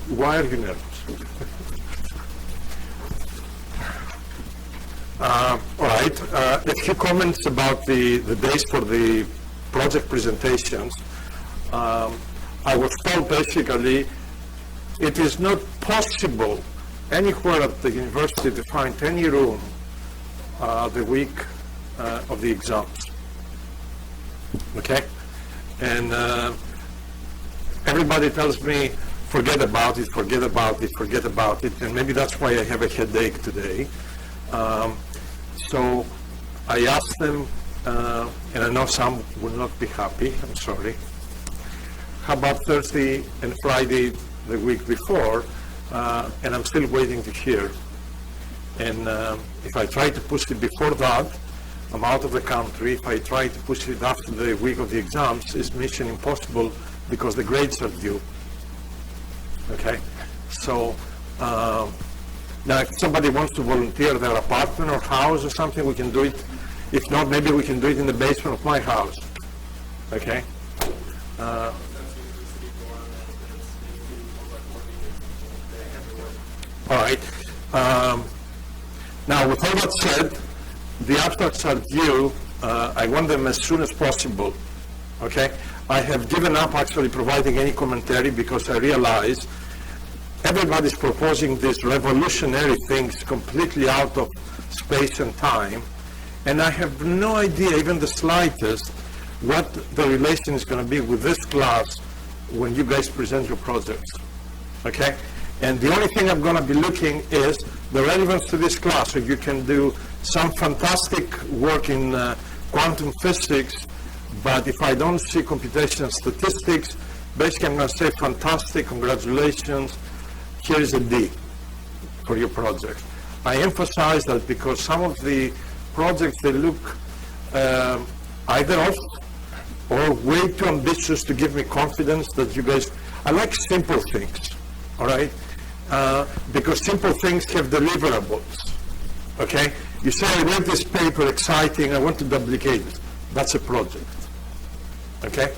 Why are you nervous? All right. A few comments about the days for the project presentations. I was told basically it is not possible anywhere at the university to find any room the week of the exams. Okay? And everybody tells me, forget about it, forget about it, forget about it, and maybe that's why I have a headache today. So I asked them, and I know some will not be happy, I'm sorry. How about Thursday and Friday the week before? And I'm still waiting to hear. And if I try to push it before that, I'm out of the country. If I try to push it after the week of the exams, it's mission impossible because the grades are due. Okay? So now if somebody wants to volunteer their apartment or house or something, we can do it. If not, maybe we can do it in the basement of my house. Okay? All right. Now, with all that said, the abstracts are due. I want them as soon as possible. Okay? I have given up actually providing any commentary because I realize everybody's proposing these revolutionary things completely out of space and time, and I have no idea, even the slightest, what the relation is going to be with this class when you guys present your projects. Okay? And the only thing I'm going to be looking is the relevance to this class. So you can do some fantastic work in quantum physics, but if I don't see computational statistics, basically I'm going to say fantastic, congratulations, here is a D for your project. I emphasize that because some of the projects, they look either off or way too ambitious to give me confidence that you guys, I like simple things, all right? Because simple things have deliverables, okay? You say, I read this paper, exciting, I want to duplicate it. That's a project, okay?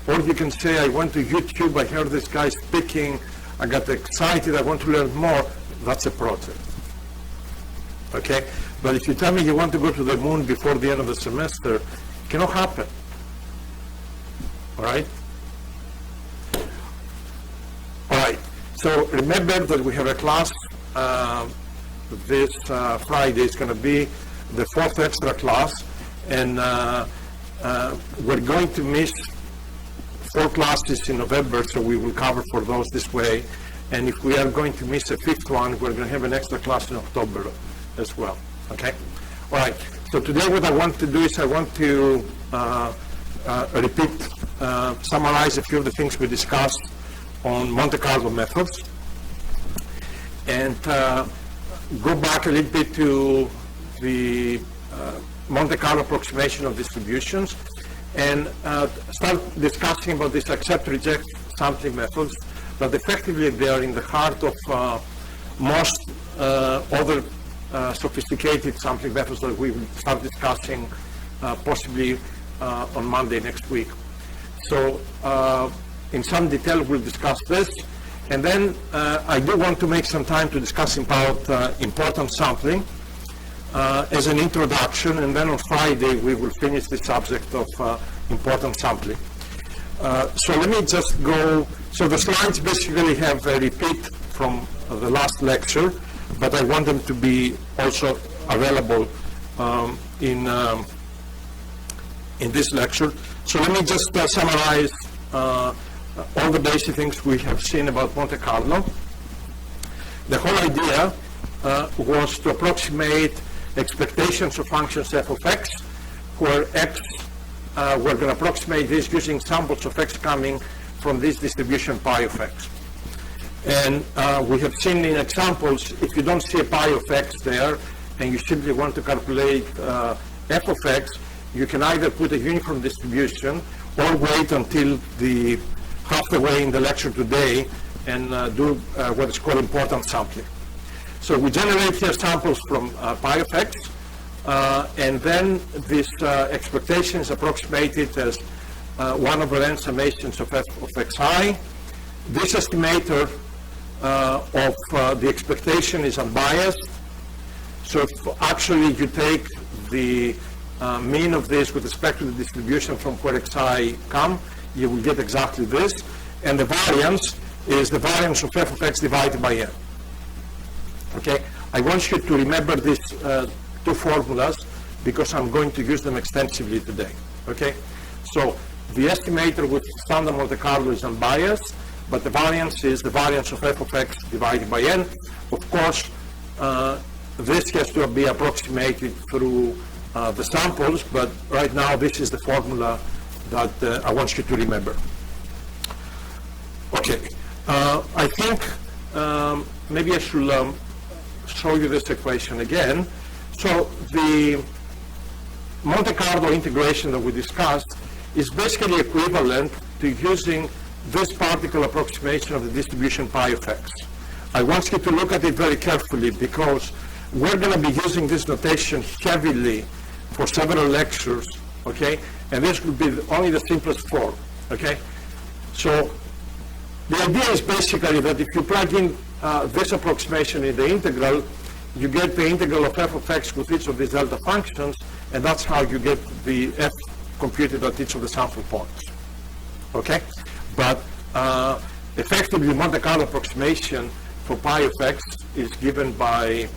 Or you can say, I went to YouTube, I heard this guy speaking, I got excited, I want to learn more. That's a project, okay? But if you tell me you want to go to the moon before the end of the semester, it cannot happen, all right? All right, so remember that we have a class this Friday. It's going to be the 4th extra class, and we're going to miss 4 classes in November, so we will cover for those this way. And if we are going to miss a 5th one, we're going to have an extra class in October as well, okay? All right, so today what I want to do is I want to summarize a few of the things we discussed on Monte Carlo methods, and go back a little bit to the Monte Carlo approximation of distributions, and start discussing about these accept-reject sampling methods that effectively they are in the heart of most other sophisticated sampling methods that we will start discussing possibly on Monday next week. So in some detail we'll discuss this, and then I do want to make some time to discuss about importance sampling as an introduction, and then on Friday we will finish the subject of importance sampling. So let me just go, so the slides basically have a repeat from the last lecture, but I want them to be also available in this lecture. So let me just summarize all the basic things we have seen about Monte Carlo. The whole idea was to approximate expectations of functions f of x, where x, we're going to approximate this using samples of x coming from this distribution pi of x. And we have seen in examples, if you don't see a pi of x there, and you simply want to calculate f of x, you can either put a uniform distribution or wait until the half the way in the lecture today and do what is called importance sampling. So we generate here samples from pi of x, and then this expectation is approximated as 1 over n summations of f of xi. This estimator of the expectation is unbiased. So if actually you take the mean of this with respect to the distribution from where xi come, you will get exactly this. And the variance is the variance of f of x divided by n. Okay? I want you to remember these two formulas because I'm going to use them extensively today. Okay? So the estimator with standard Monte Carlo is unbiased, but the variance is the variance of f of x divided by n. Of course, this has to be approximated through the samples, but right now this is the formula that I want you to remember. Okay, I think maybe I should show you this equation again. So the Monte Carlo integration that we discussed is basically equivalent to using this particle approximation of the distribution pi of x. I want you to look at it very carefully because we're going to be using this notation heavily for several lectures, okay? And this will be only the simplest form, okay? So the idea is basically that if you plug in this approximation in the integral, you get the integral of f of x with each of these delta functions, and that's how you get the f computed at each of the sample points, okay? But effectively, Monte Carlo approximation for pi of x is given by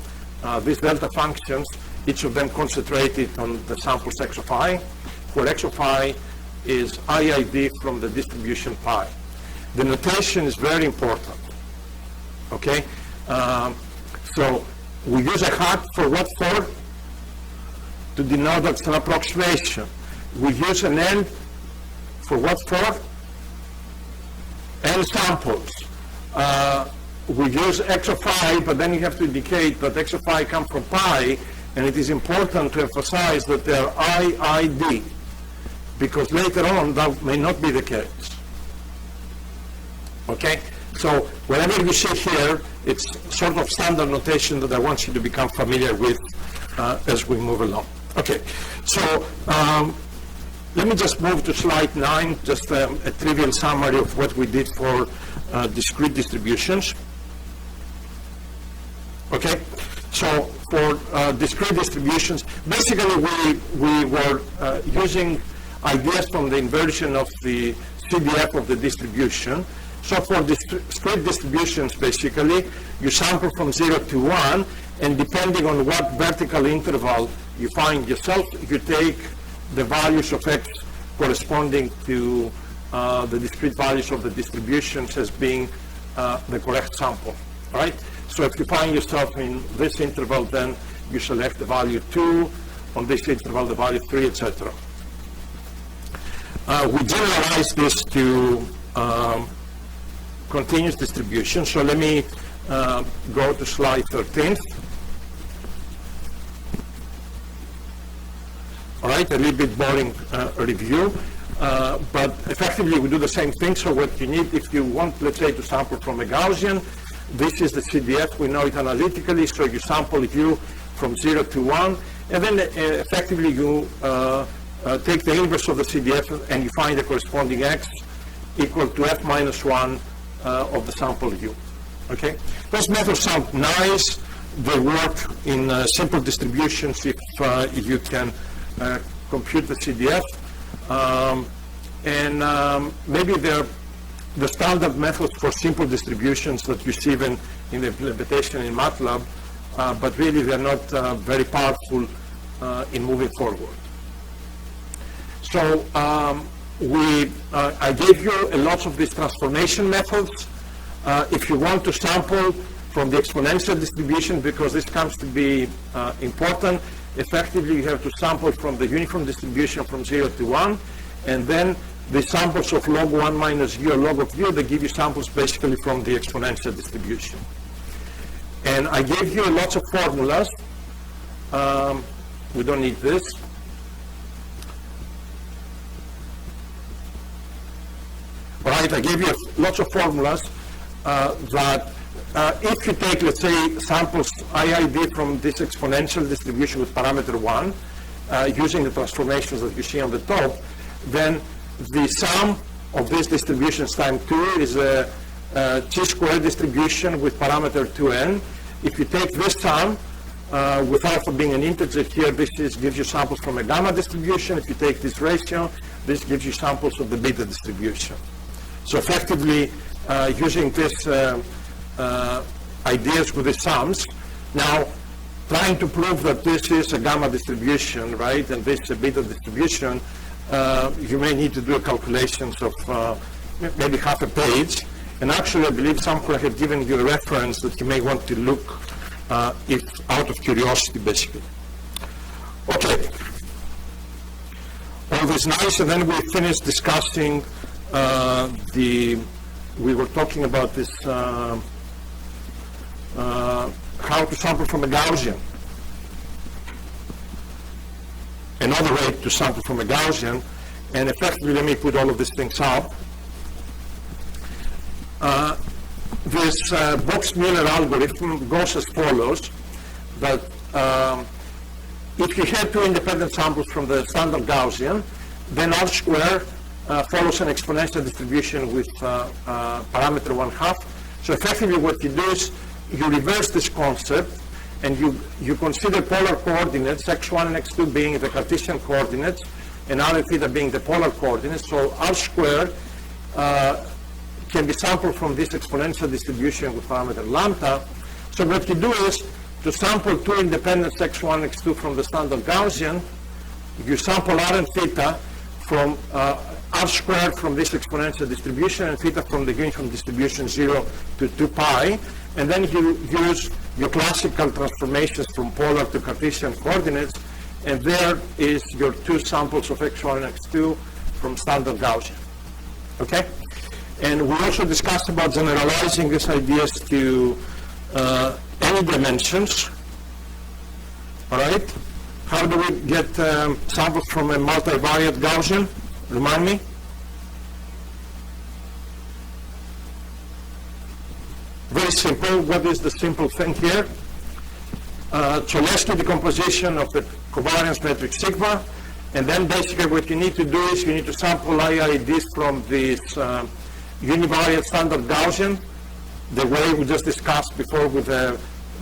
these delta functions, each of them concentrated on the samples x of I, where x of I is IID from the distribution pi. The notation is very important, okay? So we use a hat for what for? To denote that's an approximation. We use an n for what for? N samples. We use x of I, but then you have to indicate that x of I come from pi, and it is important to emphasize that they are IID, because later on that may not be the case. Okay? So whenever you see here, it's sort of standard notation that I want you to become familiar with as we move along. Okay, so let me just move to slide 9, just a trivial summary of what we did for discrete distributions. Okay, so for discrete distributions, basically we were using ideas from the inversion of the CDF of the distribution. So for discrete distributions, basically, you sample from 0 to 1, and depending on what vertical interval you find yourself, you take the values of x corresponding to the discrete values of the distributions as being the correct sample, right? So if you find yourself in this interval, then you select the value 2, on this interval the value 3, etc. We generalize this to continuous distribution. So let me go to slide 13. All right, a little bit boring review, but effectively we do the same thing. So what you need, if you want, let's say, to sample from a Gaussian, this is the CDF, we know it analytically, so you sample U from 0 to 1, and then effectively you take the inverse of the CDF and you find the corresponding x equal to f minus 1 of the sample U. Okay? Those methods sound nice. They work in simple distributions if you can compute the CDF. Maybe they're the standard methods for simple distributions that you see even in the implementation in MATLAB, but really they're not very powerful in moving forward. So I gave you lots of these transformation methods. If you want to sample from the exponential distribution, because this comes to be important, effectively you have to sample from the uniform distribution from 0 to 1, and then the samples of log 1 minus u or log of u, they give you samples basically from the exponential distribution. And I gave you lots of formulas. We don't need this. All right, I gave you lots of formulas that if you take, let's say, samples IID from this exponential distribution with parameter 1, using the transformations that you see on the top, then the sum of these distributions times 2 is chi-square distribution with parameter 2n. If you take this sum, with alpha being an integer here, this gives you samples from a gamma distribution. If you take this ratio, this gives you samples of the beta distribution. So effectively, using this ideas with the sums, now trying to prove that this is a gamma distribution, right, and this is a beta distribution, you may need to do calculations of maybe half a page. And actually, I believe somewhere I have given you a reference that you may want to look if out of curiosity, basically. Okay. All this nice, and then we finished discussing we were talking about this, how to sample from a Gaussian. Another way to sample from a Gaussian, and effectively, let me put all of these things up. This Box-Muller algorithm goes as follows, that if you have two independent samples from the standard Gaussian, then R square follows an exponential distribution with parameter 1/2. So effectively what you do is you reverse this concept and you consider polar coordinates, x1 and x2 being the Cartesian coordinates and r and theta being the polar coordinates. So R square can be sampled from this exponential distribution with parameter lambda. So what you do is to sample two independent x1 and x2 from the standard Gaussian, you sample r and theta from r squared from this exponential distribution and theta from the uniform distribution 0 to 2 pi, and then you use your classical transformations from polar to Cartesian coordinates, and there is your two samples of x1 and x2 from standard Gaussian. Okay? And we also discussed about generalizing these ideas to any dimensions. All right? How do we get samples from a multivariate Gaussian? Remind me? Very simple. What is the simple thing here? So let's do the composition of the covariance matrix sigma, and then basically what you need to do is you need to sample IIDs from this univariate standard Gaussian, the way we just discussed before with the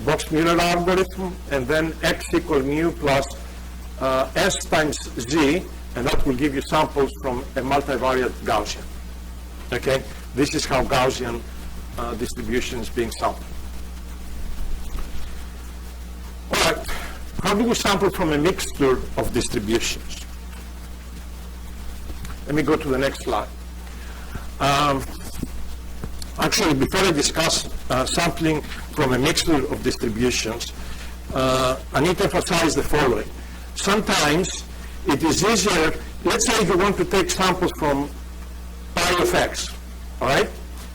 Box-Muller algorithm, and then x equal mu plus s times z, and that will give you samples from a multivariate Gaussian. Okay? This is how Gaussian distribution is being sampled. All right. How do we sample from a mixture of distributions? Let me go to the next slide. Actually, before I discuss sampling from a mixture of distributions, I need to emphasize the following. Sometimes it is easier, let's say you want to take samples from pi of x, all right?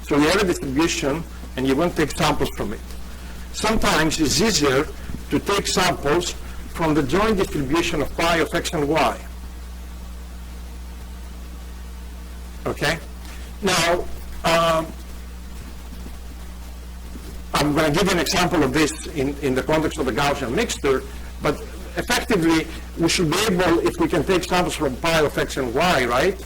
So you have a distribution and you want to take samples from it. Sometimes it's easier to take samples from the joint distribution of pi of x and y. Okay? Now, I'm going to give you an example of this in the context of the Gaussian mixture, but effectively, we should be able, if we can take samples from pi of x and y, right,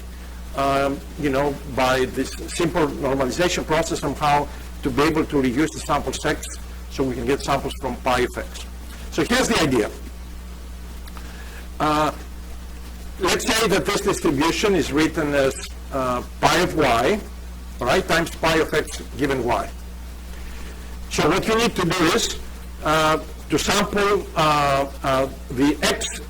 by this simple normalization process somehow to be able to reduce the sample sets so we can get samples from pi of x. So here's the idea. Let's say that this distribution is written as pi of y, all right, times pi of x given y. So what you need to do is to sample the x,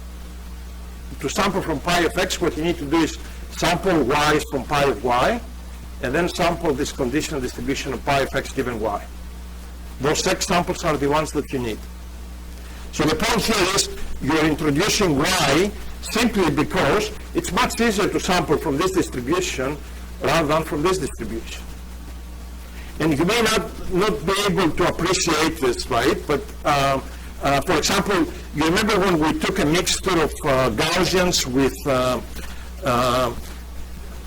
to sample from pi of x, what you need to do is sample y's from pi of y, and then sample this conditional distribution of pi of x given y. Those x samples are the ones that you need. So the point here is you're introducing y simply because it's much easier to sample from this distribution rather than from this distribution. And you may not be able to appreciate this, right? But for example, you remember when we took a mixture of Gaussians with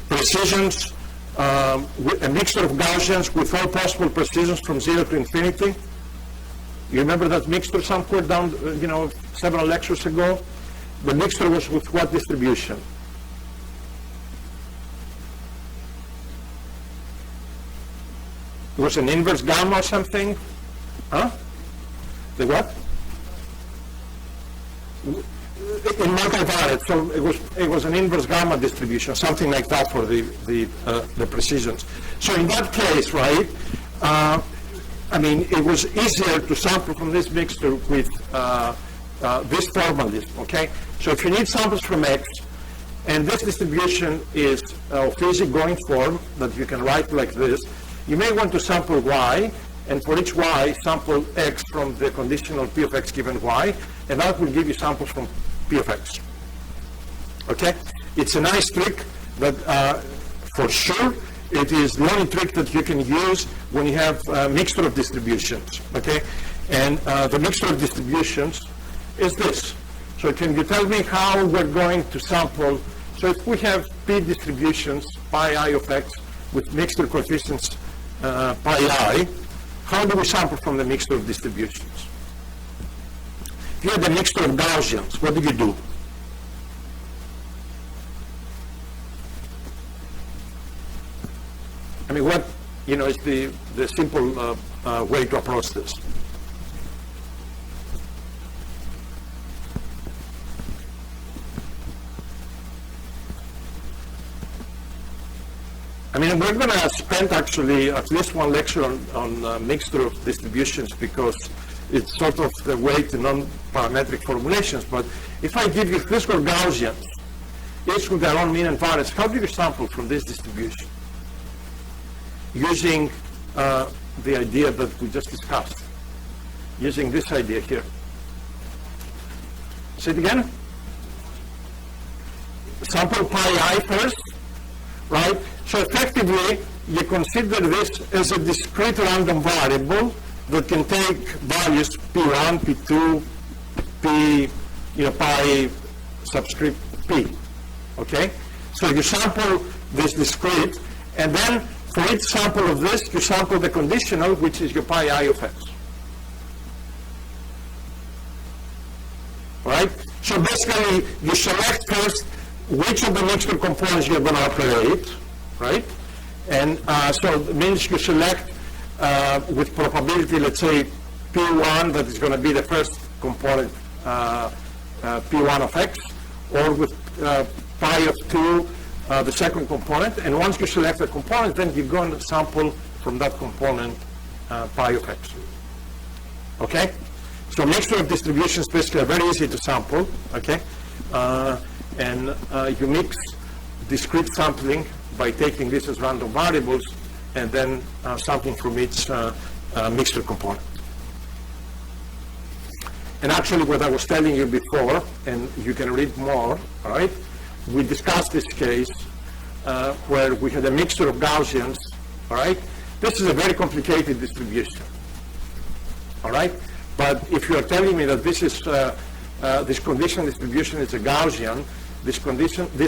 precisions, a mixture of Gaussians with all possible precisions from 0 to infinity? You remember that mixture somewhere down, several lectures ago? The mixture was with what distribution? It was an inverse gamma or something? Huh? The what? In multivariate, so it was an inverse gamma distribution, something like that for the precisions. So in that case, right, I mean, it was easier to sample from this mixture with this formalism, okay? So if you need samples from X, and this distribution is of easy-going form that you can write like this, you may want to sample Y, and for each Y, sample X from the conditional P of X given Y, and that will give you samples from P of X. Okay? It's a nice trick that, for sure, it is the only trick that you can use when you have a mixture of distributions. Okay? And the mixture of distributions is this. So can you tell me how we're going to sample? So if we have P distributions, pi I of X, with mixture coefficients pi I, how do we sample from the mixture of distributions? If you have the mixture of Gaussians, what do you do? I mean, what, you know, is the simple way to approach this? I mean, we're going to spend actually at least one lecture on mixture of distributions because it's sort of the way to non-parametric formulations. But if I give you this were Gaussians, each with their own mean and variance, how do you sample from this distribution? Using the idea that we just discussed, using this idea here. Say it again. Sample pi I first, right? So effectively, you consider this as a discrete random variable that can take values P1, P2, P, you know, pi subscript P, okay? So you sample this discrete, and then for each sample of this, you sample the conditional, which is your pi I of X. Right? So basically, you select first which of the mixture components you're going to operate, right? And so it means you select with probability, let's say, P1, that is going to be the first component, P1 of X, or with pi of 2, the second component. And once you select the component, then you're going to sample from that component pi of X. Okay? So mixture of distributions basically are very easy to sample, okay? And you mix discrete sampling by taking this as random variables and then sampling from each mixture component. And actually what I was telling you before, and you can read more, all right? We discussed this case where we had a mixture of Gaussians, all right? This is a very complicated distribution, all right? But if you are telling me that this is this conditional distribution is a Gaussian, this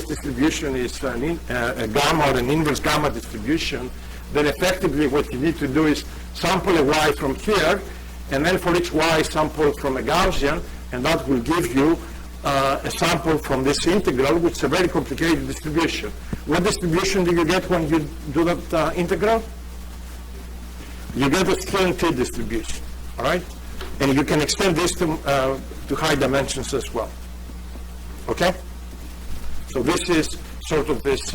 distribution is a gamma or an inverse gamma distribution, then effectively what you need to do is sample a y from here, and then for each y sample from a Gaussian, and that will give you a sample from this integral, which is a very complicated distribution. What distribution do you get when you do that integral? You get a string T distribution, all right? And you can extend this to high dimensions as well, okay? So this is sort of this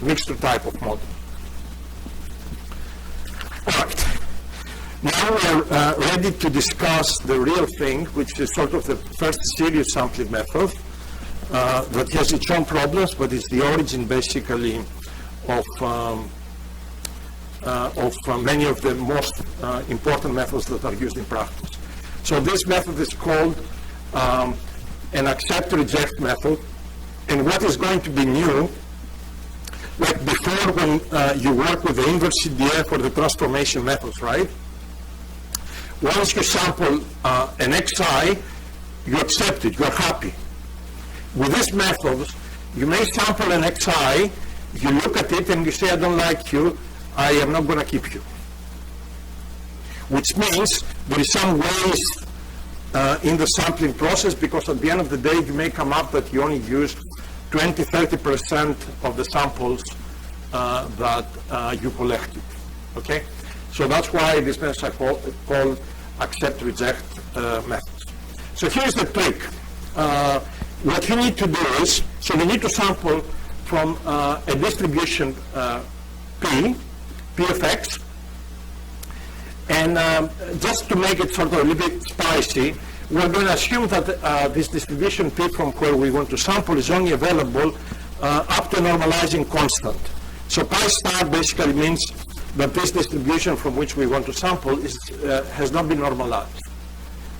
mixture type of model. All right. Now we're ready to discuss the real thing, which is sort of the first serious sampling method that has its own problems, but it's the origin basically of many of the most important methods that are used in practice. So this method is called an accept-reject method, and what is going to be new, like before when you work with the inverse CDF or the transformation methods, right? Once you sample an xi, you accept it, you're happy. With these methods, you may sample an xi, you look at it and you say, I don't like you, I am not going to keep you. Which means there is some waste in the sampling process, because at the end of the day, you may come up that you only use 20-30% of the samples that you collected. Okay? So that's why these methods are called accept-reject methods. So here's the trick. What you need to do is, so we need to sample from a distribution P of X, and just to make it sort of a little bit spicy, we're going to assume that this distribution P from where we want to sample is only available up to a normalizing constant. So pi star basically means that this distribution from which we want to sample has not been normalized.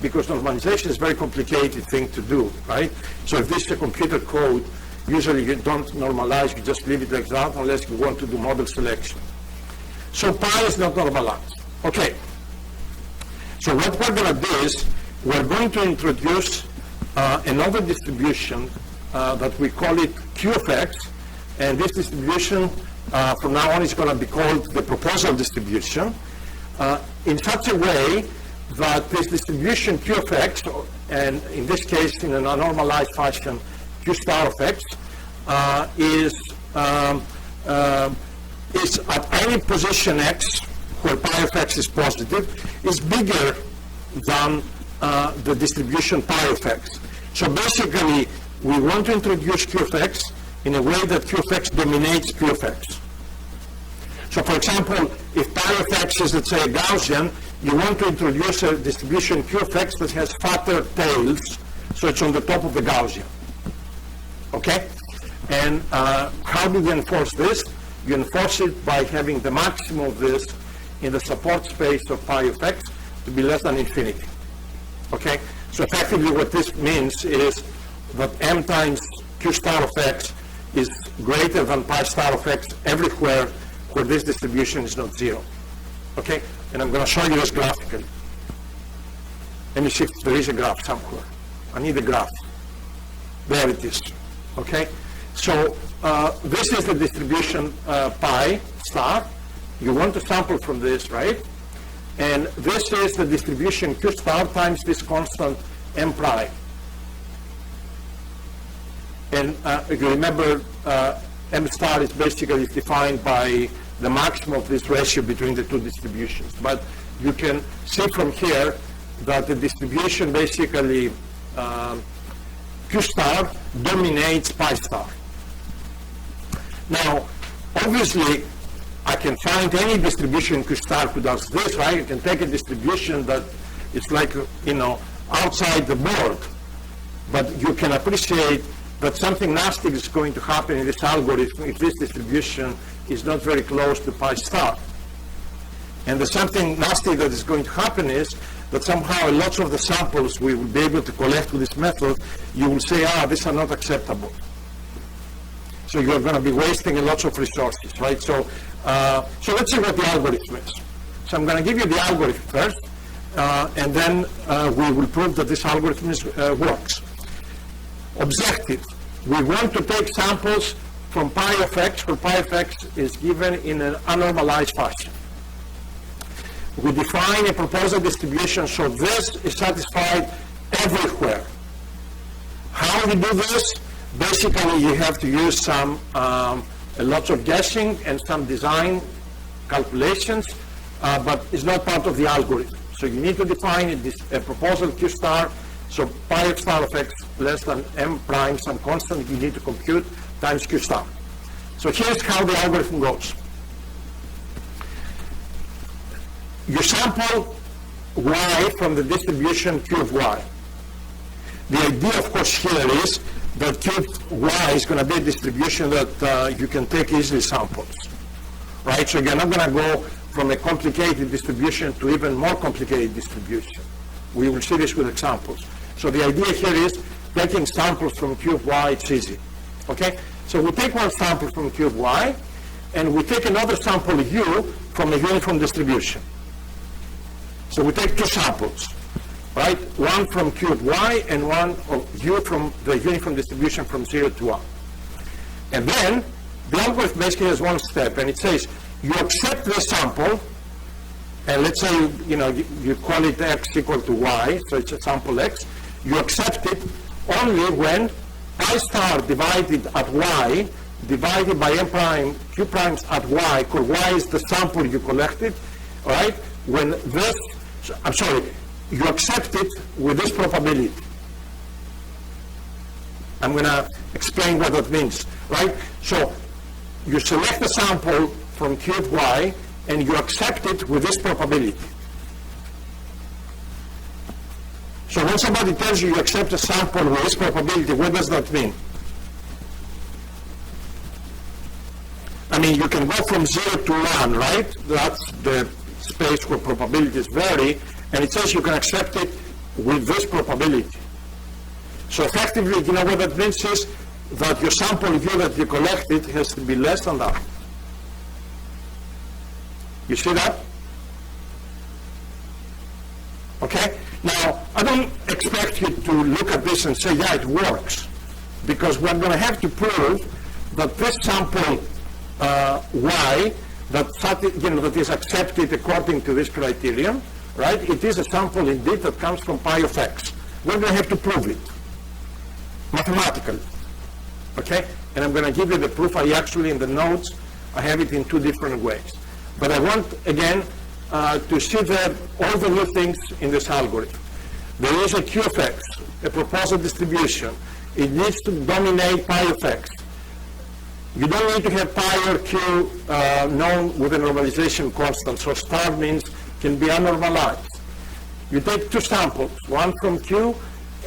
Because normalization is a very complicated thing to do, right? So if this is a computer code, usually you don't normalize, you just leave it like that unless you want to do model selection. So pi is not normalized. Okay. So what we're going to do is we're going to introduce another distribution that we call it Q of X, and this distribution from now on is going to be called the proposal distribution in such a way that this distribution Q of X, and in this case in a normalized fashion Q star of X, is at any position X where pi of X is positive is bigger than the distribution pi of X. So basically we want to introduce Q of X in a way that Q of X dominates Q of X. So for example, if pi of X is, let's say, a Gaussian, you want to introduce a distribution Q of X that has fatter tails, so it's on the top of the Gaussian. Okay? And how do you enforce this? You enforce it by having the maximum of this in the support space of pi of X to be less than infinity. Okay? So effectively what this means is that m times Q star of X is greater than pi star of X everywhere where this distribution is not zero. Okay? And I'm going to show you this graphically. Let me see if there is a graph somewhere. I need a graph. There it is. Okay? So this is the distribution pi star. You want to sample from this, right? And this is the distribution Q star times this constant m prime. And if you remember, m star is basically defined by the maximum of this ratio between the two distributions. But you can see from here that the distribution basically Q star dominates pi star. Now, obviously, I can find any distribution Q star who does this, right? You can take a distribution that is like, outside the board. But you can appreciate that something nasty is going to happen in this algorithm if this distribution is not very close to pi star. And the something nasty that is going to happen is that somehow lots of the samples we will be able to collect with this method, you will say, these are not acceptable. So you're going to be wasting a lot of resources, right? So let's see what the algorithm is. So I'm going to give you the algorithm first, and then we will prove that this algorithm works. Objective. We want to take samples from pi of X, where pi of X is given in an anormalized fashion. We define a proposal distribution so this is satisfied everywhere. How we do this? Basically, you have to use some lots of guessing and some design calculations, but it's not part of the algorithm. So you need to define a proposal Q star, so pi of star of X less than m prime, some constant you need to compute, times Q star. So here's how the algorithm goes. You sample y from the distribution Q of y. The idea, of course, here is that Q of y is going to be a distribution that you can take easily samples, right? So you're not going to go from a complicated distribution to even more complicated distribution. We will see this with examples. So the idea here is taking samples from Q of y, it's easy, okay? So we take one sample from Q of y, and we take another sample u from a uniform distribution. So we take two samples, right? One from Q of y and one of u from the uniform distribution from 0 to 1. And then the algorithm basically has one step, and it says you accept the sample, and let's say you call it x equal to y, so it's a sample x. You accept it only when pi star divided at y divided by m prime q primes at y, because y is the sample you collected, all right? When this, I'm sorry, you accept it with this probability. I'm going to explain what that means, right? So you select a sample from q of y, and you accept it with this probability. So when somebody tells you you accept a sample with this probability, what does that mean? I mean, you can go from 0 to 1, right? That's the space where probabilities vary, and it says you can accept it with this probability. So effectively, you know what that means is that your sample view that you collected has to be less than that. You see that? Okay? Now, I don't expect you to look at this and say, yeah, it works, because we're going to have to prove that this sample y, that is accepted according to this criterion, right? It is a sample indeed that comes from pi of x. We're going to have to prove it mathematically, okay? And I'm going to give you the proof. I actually, in the notes, I have it in two different ways. But I want, again, to see all the new things in this algorithm. There is a q of x, a proposal distribution. It needs to dominate pi of x. You don't need to have pi or q known with a normalization constant, so star means can be unnormalized. You take two samples, one from q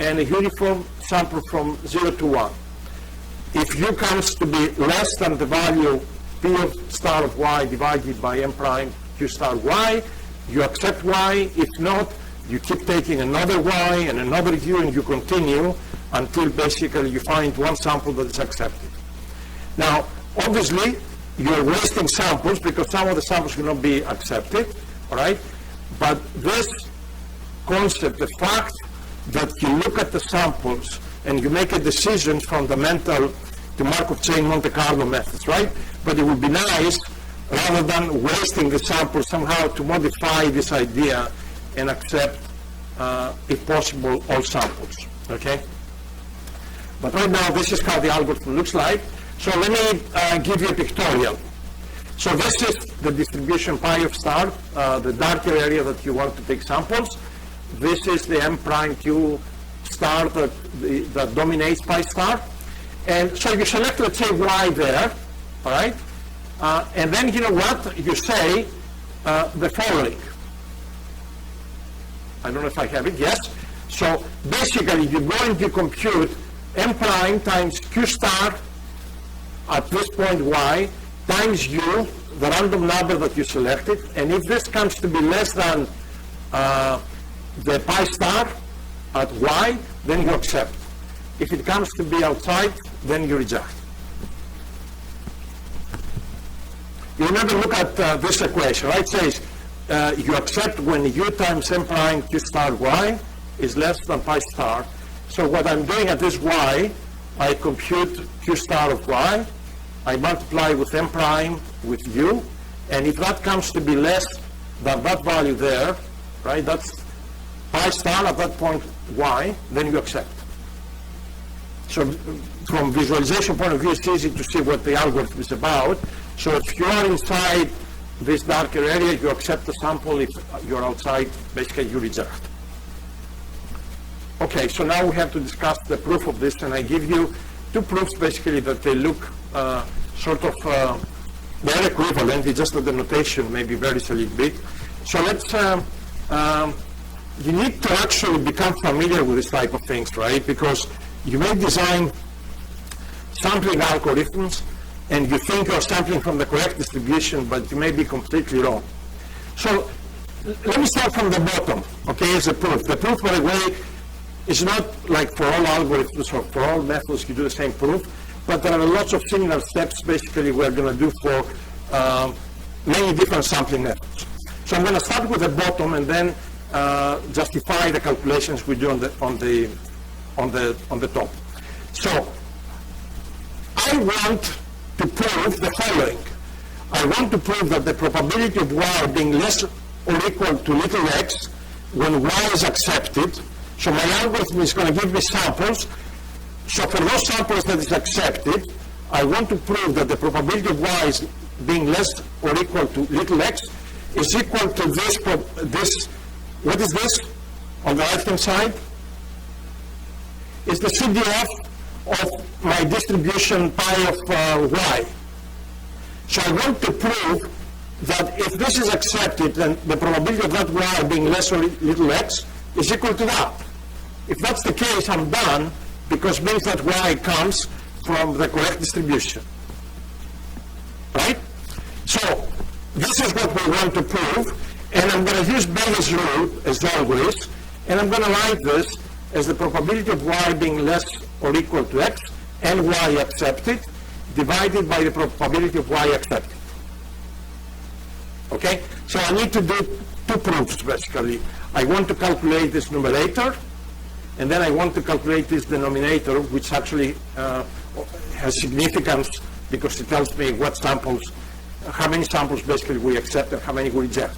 and a uniform sample from 0 to 1. If u comes to be less than the value p of star of y divided by m prime q star y, you accept y. If not, you keep taking another y and another u, and you continue until basically you find one sample that is accepted. Now, obviously, you're wasting samples because some of the samples will not be accepted, all right? But this concept, the fact that you look at the samples and you make a decision fundamental to Markov chain Monte Carlo methods, right? But it would be nice, rather than wasting the sample, somehow to modify this idea and accept, if possible, all samples, okay? But right now, this is how the algorithm looks like. So let me give you a pictorial. So this is the distribution pi of star, the darker area that you want to take samples. This is the m prime q star that dominates pi star. And so you select, let's say, y there, all right? And then you know what? You say the following. I don't know if I have it, yes. So basically, you go and you compute m prime times q star at this point y times u, the random number that you selected, and if this comes to be less than the pi star at y, then you accept. If it comes to be outside, then you reject. You remember, look at this equation, right? It says you accept when u times m prime q star y is less than pi star. So what I'm doing at this y, I compute q star of y, I multiply with m prime with u, and if that comes to be less than that value there, right, that's pi star at that point y, then you accept. So from visualization point of view, it's easy to see what the algorithm is about. So if you are inside this darker area, you accept the sample. If you're outside, basically you reject. Okay, so now we have to discuss the proof of this, and I give you two proofs basically that they look sort of, they're equivalent, it's just that the notation maybe varies a little bit. So let's, you need to actually become familiar with this type of things, right? Because you may design sampling algorithms and you think you're sampling from the correct distribution, but you may be completely wrong. So let me start from the bottom, okay, as a proof. The proof, by the way, is not like for all algorithms or for all methods you do the same proof, but there are lots of similar steps basically we're going to do for many different sampling methods. So I'm going to start with the bottom and then justify the calculations we do on the top. So I want to prove the following. I want to prove that the probability of y being less or equal to little x when y is accepted. So my algorithm is going to give me samples. So for those samples that is accepted, I want to prove that the probability of y is being less or equal to little x is equal to this, what is this on the right-hand side? Is the CDF of my distribution pi of y. So I want to prove that if this is accepted, then the probability of that y being less or little x is equal to that. If that's the case, I'm done, because it means that y comes from the correct distribution. Right? So this is what we want to prove, and I'm going to use Bayes' rule, as always, and I'm going to write this as the probability of y being less or equal to x and y accepted divided by the probability of y accepted. Okay? So I need to do two proofs, basically. I want to calculate this numerator, and then I want to calculate this denominator, which actually has significance because it tells me what samples, how many samples basically we accept and how many we reject.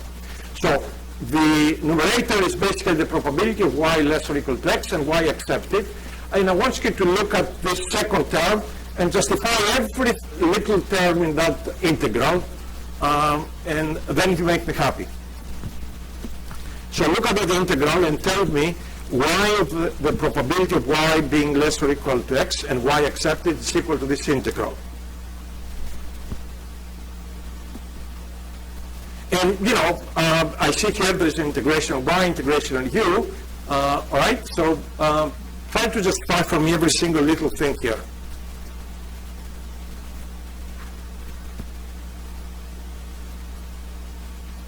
So the numerator is basically the probability of y less or equal to x and y accepted. And I want you to look at this second term and justify every little term in that integral, and then you make me happy. So look at the integral and tell me y of the probability of y being less or equal to x and y accepted is equal to this integral. And, you know, I see here there's an integration of y, integration of u, all right? So try to justify for me every single little thing here.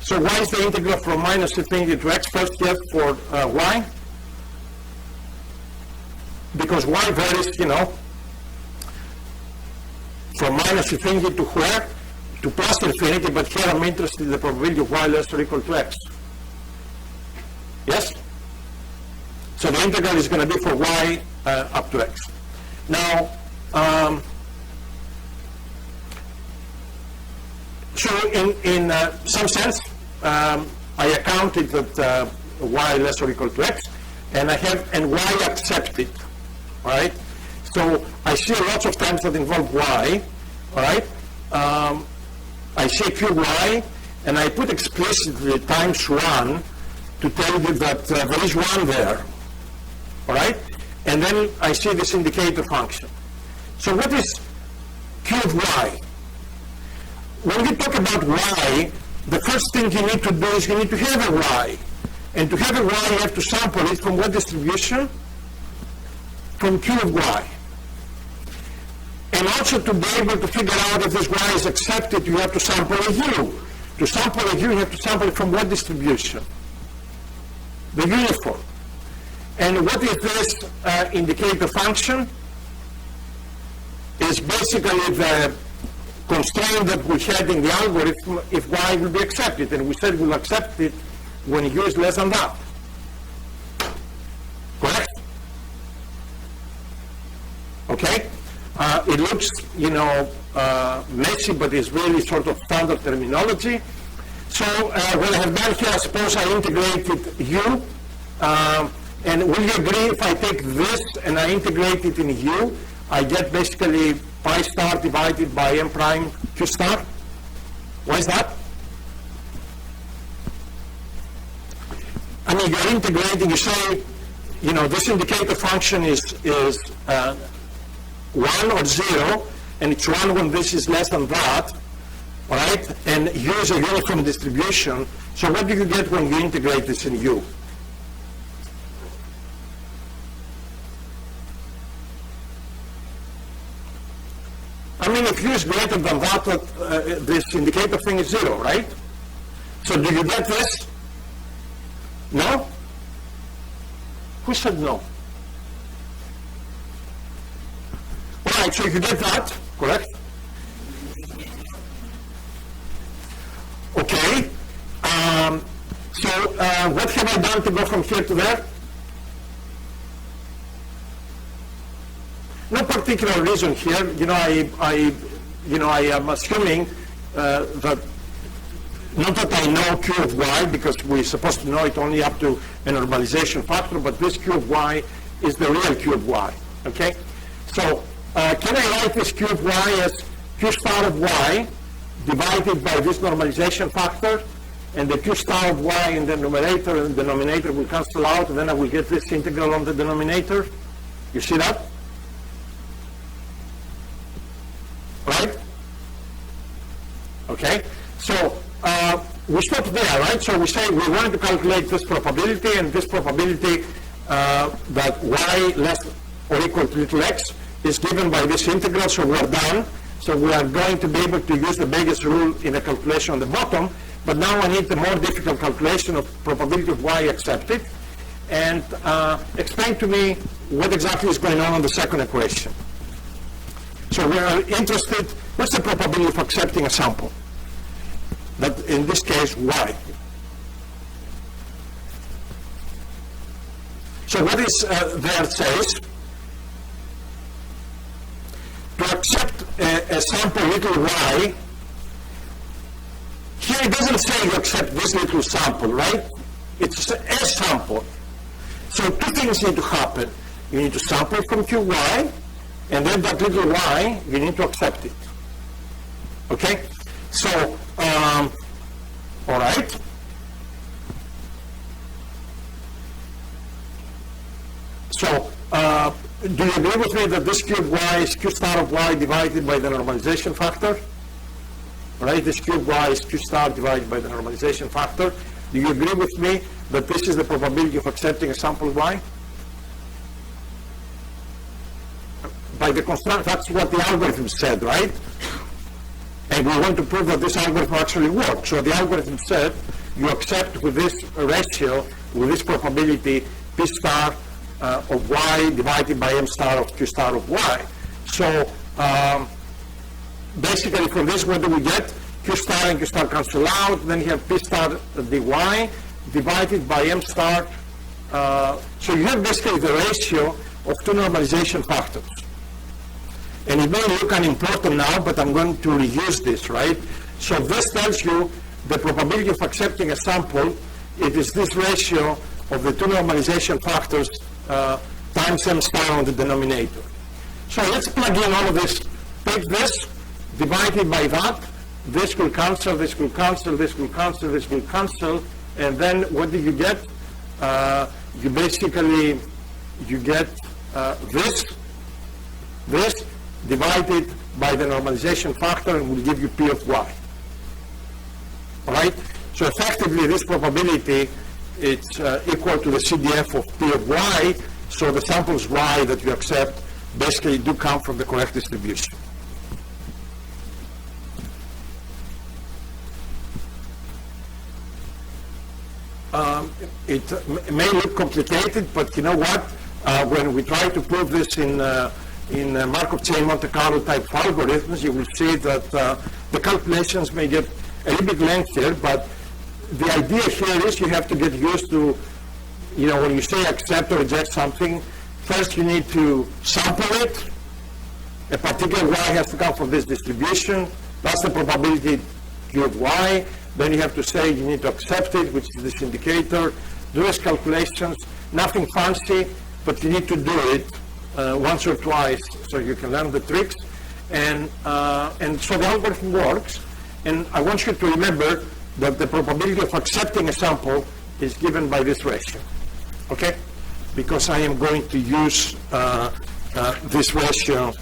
So y is the integral from minus infinity to x first here for y? Because y varies, you know, from minus infinity to where? To plus infinity, but here I'm interested in the probability of y less or equal to x. Yes? So the integral is going to be for y up to x. Now, so in some sense, I accounted that y less or equal to x, and I have, and y accepted, all right? So I see lots of terms that involve y, all right? I say qy, and I put explicitly times 1 to tell you that there is 1 there, all right? And then I see this indicator function. So what is q of y? When you talk about y, the first thing you need to do is you need to have a y. And to have a y, you have to sample it from what distribution? From q of y. And also to be able to figure out if this y is accepted, you have to sample a u. To sample a u, you have to sample it from what distribution? The uniform. And what is this indicator function? Is basically the constraint that we had in the algorithm if y will be accepted. And we said we'll accept it when u is less than that. Correct? Okay? It looks, you know, messy, but it's really sort of standard terminology. So what I have done here, I suppose I integrated u. And will you agree if I take this and I integrate it in u, I get basically pi star divided by m prime q star? Why is that? I mean, you're integrating, you say, you know, this indicator function is 1 or 0, and it's 1 when this is less than that, all right? And u is a uniform distribution. So what do you get when you integrate this in u? I mean, if u is greater than that, this indicator thing is 0, right? So do you get this? No? Who said no? All right, so you get that, correct? Okay. So what have I done to go from here to there? No particular reason here. You know, I am assuming that, not that I know q of y, because we're supposed to know it only up to a normalization factor, but this q of y is the real q of y, okay? So can I write this q of y as q star of y divided by this normalization factor, and the q star of y in the numerator and denominator will cancel out, and then I will get this integral on the denominator? You see that? Right? Okay? So we stop there, right? So we say we want to calculate this probability, and this probability that y less or equal to little x is given by this integral, so we're done. So we are going to be able to use the Bayes rule in a calculation on the bottom, but now I need the more difficult calculation of probability of y accepted, and explain to me what exactly is going on the second equation. So we are interested, what's the probability of accepting a sample? That in this case, y. So what is there says? To accept a sample little y, here it doesn't say you accept this little sample, right? It's a sample. So two things need to happen. You need to sample from qy, and then that little y, you need to accept it. Okay? So, all right. So, do you agree with me that this q of y is q star of y divided by the normalization factor? Right? This q of y is q star divided by the normalization factor. Do you agree with me that this is the probability of accepting a sample y? By the construct, that's what the algorithm said, right? And we want to prove that this algorithm actually works. So the algorithm said you accept with this ratio, with this probability, p star of y divided by m star of q star of y. So basically from this, what do we get? Q star and q star cancel out, then you have p star dy divided by m star. So you have basically the ratio of two normalization factors. And it may look unimportant now, but I'm going to reuse this, right? So this tells you the probability of accepting a sample. It is this ratio of the two normalization factors times m star on the denominator. So let's plug in all of this. Take this, divide it by that. This will cancel, this will cancel, this will cancel, this will cancel. And then what do you get? You basically, you get this divided by the normalization factor, and will give you p of y. All right? So effectively, this probability, it's equal to the CDF of p of y, so the samples y that you accept basically do come from the correct distribution. It may look complicated, but you know what? When we try to prove this in Markov chain Monte Carlo type algorithms, you will see that the calculations may get a little bit lengthier, but the idea here is you have to get used to, you know, when you say accept or reject something, first you need to sample it. A particular y has to come from this distribution. That's the probability q of y. Then you have to say you need to accept it, which is this indicator. Do these calculations. Nothing fancy, but you need to do it once or twice so you can learn the tricks. And so the algorithm works. And I want you to remember that the probability of accepting a sample is given by this ratio. Okay? Because I am going to use this ratio.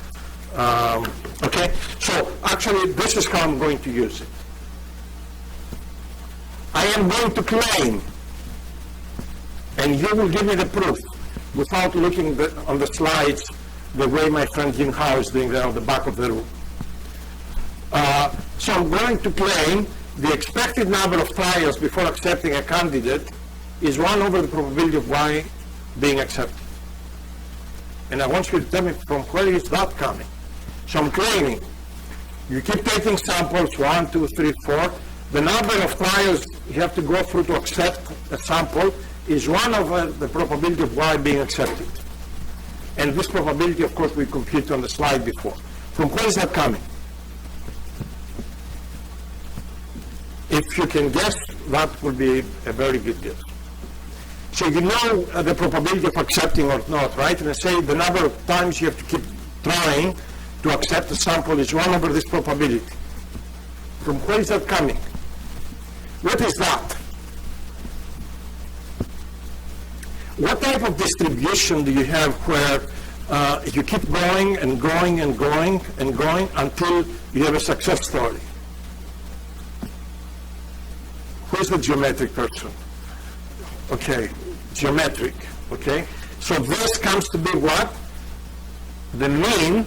Okay? So actually, this is how I'm going to use it. I am going to claim, and you will give me the proof without looking on the slides the way my friend Jim Howe is doing there on the back of the room. So I'm going to claim the expected number of trials before accepting a candidate is 1 over the probability of y being accepted. And I want you to tell me from where is that coming. So I'm claiming you keep taking samples 1, 2, 3, 4. The number of trials you have to go through to accept a sample is 1 over the probability of y being accepted. And this probability, of course, we computed on the slide before. From where is that coming? If you can guess, that would be a very good guess. So you know the probability of accepting or not, right? And I say the number of times you have to keep trying to accept a sample is 1 over this probability. From where is that coming? What is that? What type of distribution do you have where you keep going and going and going and going until you have a success story? Who's the geometric person? Okay, geometric, okay? So this comes to be what? The mean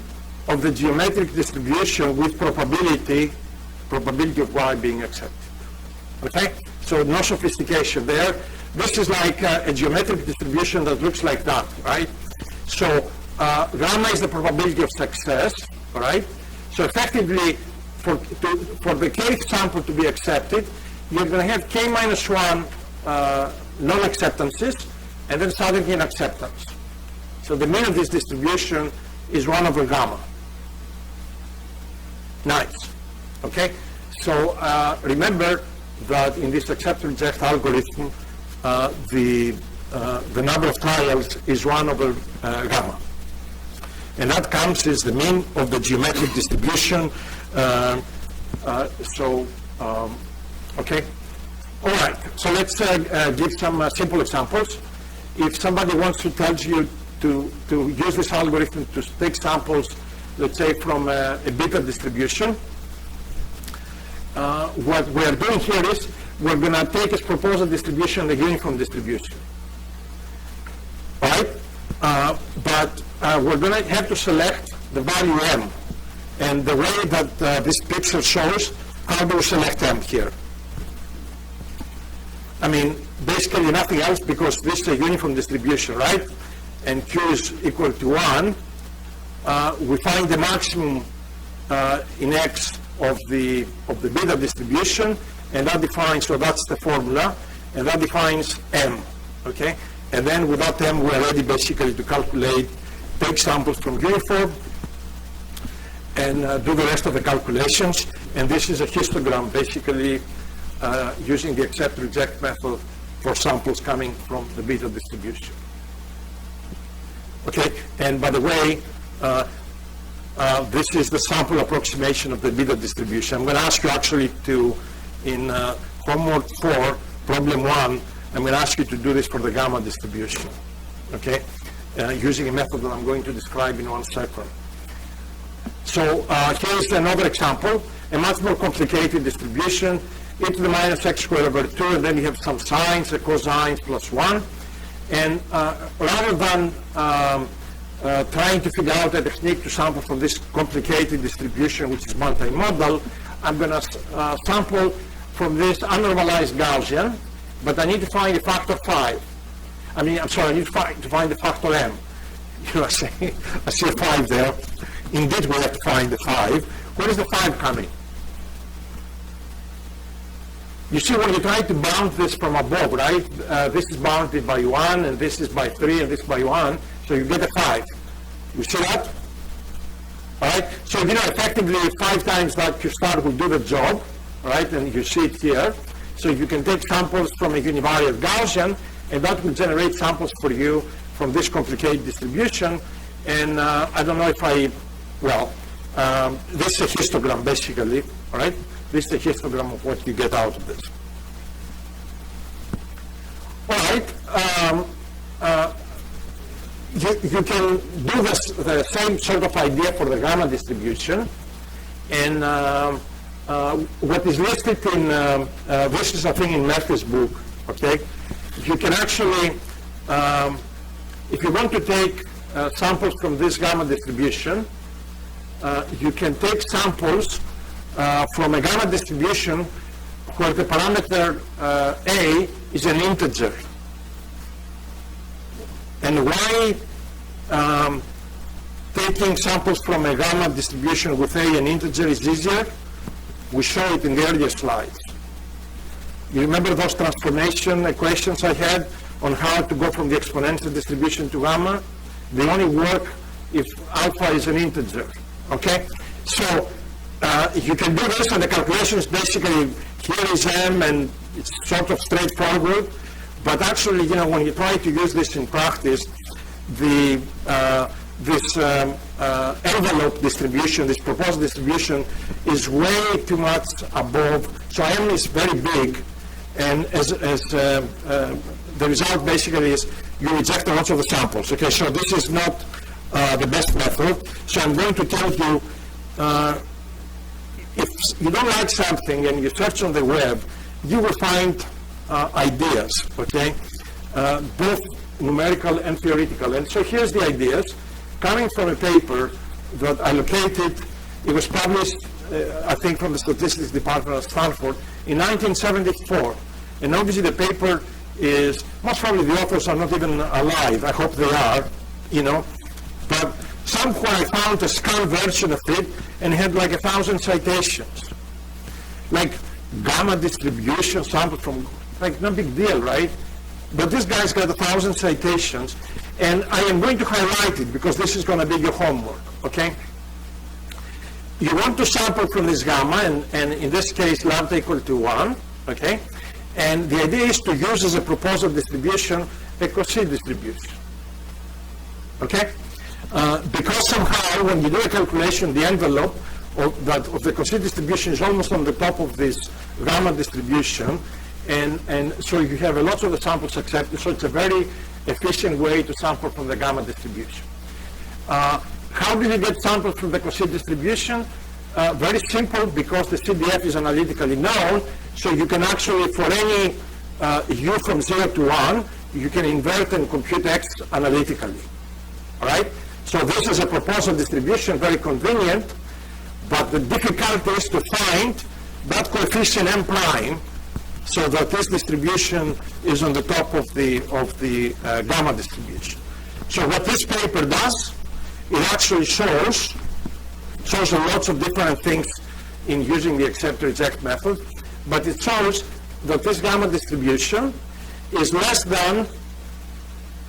of the geometric distribution with probability of y being accepted, okay? So no sophistication there. This is like a geometric distribution that looks like that, right? So gamma is the probability of success, all right? So effectively, for the kth sample to be accepted, you're going to have k minus 1 non-acceptances, and then suddenly an acceptance. So the mean of this distribution is 1 over gamma. Nice, okay? So remember that in this accept-reject algorithm, the number of trials is 1 over gamma. And that comes as the mean of the geometric distribution. Okay. All right, so let's give some simple examples. If somebody wants to tell you to use this algorithm to take samples, let's say from a beta distribution, what we're doing here is we're going to take as proposal distribution the uniform distribution, right? But we're going to have to select the value m. And the way that this picture shows, how do we select m here? I mean, basically nothing else, because this is a uniform distribution, right? And q is equal to 1. We find the maximum in x of the beta distribution, and that defines, so that's the formula, and that defines m, okay? And then without m, we're ready basically to calculate, take samples from uniform, and do the rest of the calculations. And this is a histogram, basically using the accept-reject method for samples coming from the beta distribution. Okay, and by the way, this is the sample approximation of the beta distribution. I'm going to ask you actually to, in homework 4, problem 1, I'm going to ask you to do this for the gamma distribution, okay, using a method that I'm going to describe in 1 second. So here's another example, a much more complicated distribution, e to the minus x squared over 2, and then you have some signs, a cosine plus 1. And rather than trying to figure out a technique to sample from this complicated distribution, which is multimodal, I'm going to sample from this unnormalized Gaussian, but I need to find a factor 5. I need to find the factor m. You know, I see a 5 there. Indeed, we have to find the 5. Where is the 5 coming? You see, when you try to bound this from above, right? This is bounded by 1, and this is by 3, and this by 1, so you get a 5. You see that? All right? So, you know, effectively, 5 times that Q star will do the job, right? And you see it here. So you can take samples from a univariate Gaussian, and that will generate samples for you from this complicated distribution. And I don't know if this is a histogram, basically, all right? This is a histogram of what you get out of this. All right. You can do the same sort of idea for the gamma distribution. And what is listed in, this is a thing in Murphy's book, okay? You can actually, if you want to take samples from this gamma distribution, you can take samples from a gamma distribution where the parameter a is an integer. And why taking samples from a gamma distribution with a an integer is easier? We show it in the earlier slides. You remember those transformation equations I had on how to go from the exponential distribution to gamma? They only work if alpha is an integer, okay? So you can do this, and the calculations basically, here is m, and it's sort of straightforward. But actually, you know, when you try to use this in practice, the this envelope distribution, this proposed distribution, is way too much above. So M is very big, and as the result basically is you reject lots of the samples. Okay, so this is not the best method. So I'm going to tell you, if you don't like something and you search on the web, you will find ideas, okay, both numerical and theoretical. And so here's the ideas, coming from a paper that I located. It was published, I think, from the Statistics Department of Stanford in 1974. And obviously the paper is, most probably the authors are not even alive. I hope they are, you know. But somehow I found a scanned version of it and had like 1,000 citations. Like gamma distribution sample from, like, no big deal, right? But this guy's got 1,000 citations, and I am going to highlight it because this is going to be your homework, okay? You want to sample from this gamma, and in this case, lambda equal to 1, okay? And the idea is to use as a proposal distribution a Cauchy distribution, okay? Because somehow, when you do a calculation, the envelope of the Cauchy distribution is almost on the top of this gamma distribution, and so you have a lot of the samples accepted, so it's a very efficient way to sample from the gamma distribution. How do you get samples from the Cauchy distribution? Very simple, because the CDF is analytically known, so you can actually, for any u from 0 to 1, you can invert and compute x analytically, all right? So this is a proposal distribution, very convenient, but the difficulty is to find that coefficient m prime so that this distribution is on the top of the gamma distribution. So what this paper does, it actually shows lots of different things in using the accept-reject method, but it shows that this gamma distribution is less than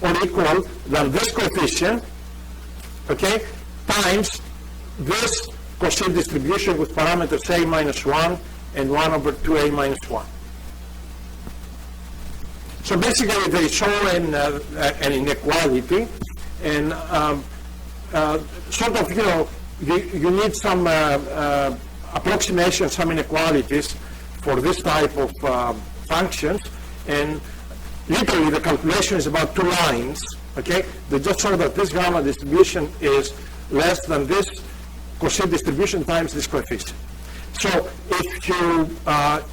or equal than this coefficient, okay, times this Cauchy distribution with parameters a minus 1 and 1 over 2a minus 1. So basically they show an inequality, and sort of, you know, you need some approximation, some inequalities for this type of functions, and literally the calculation is about 2 lines, okay? They just show that this gamma distribution is less than this Cauchy distribution times this coefficient. So if you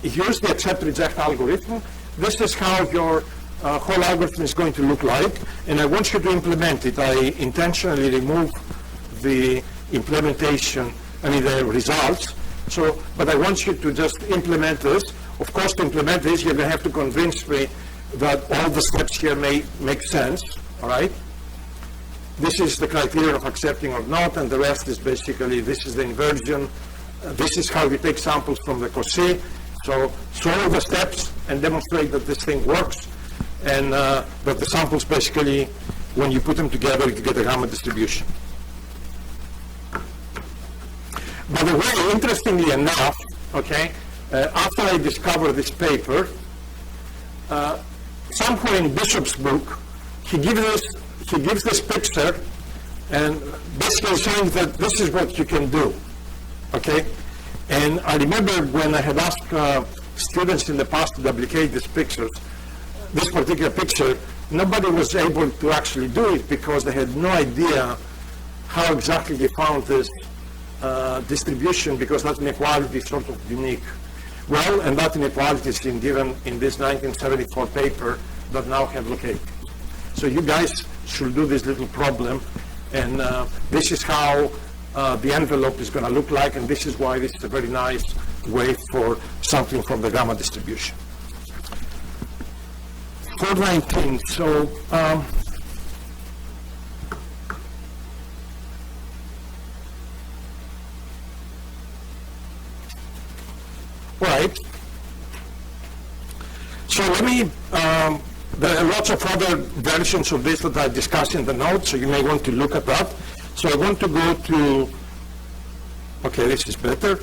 use the accept-reject algorithm, this is how your whole algorithm is going to look like, and I want you to implement it. I intentionally remove the implementation, the results, but I want you to just implement this. Of course, to implement this, you're going to have to convince me that all the steps here make sense, all right? This is the criteria of accepting or not, and the rest is basically, this is the inversion. This is how you take samples from the Cauchy. So solve the steps and demonstrate that this thing works, and that the samples basically, when you put them together, you get a gamma distribution. By the way, interestingly enough, okay, after I discovered this paper, somewhere in Bishop's book, he gives this picture, and basically saying that this is what you can do, okay? And I remember when I had asked students in the past to duplicate this particular picture, nobody was able to actually do it because they had no idea how exactly they found this distribution, because that inequality is sort of unique. Well, and that inequality is given in this 1974 paper that now have located. So you guys should do this little problem, and this is how the envelope is going to look like, and this is why this is a very nice way for something from the gamma distribution. 419. So right. So let me. There are lots of other versions of this that I discussed in the notes, so you may want to look at that. So I want to go to, okay, this is better.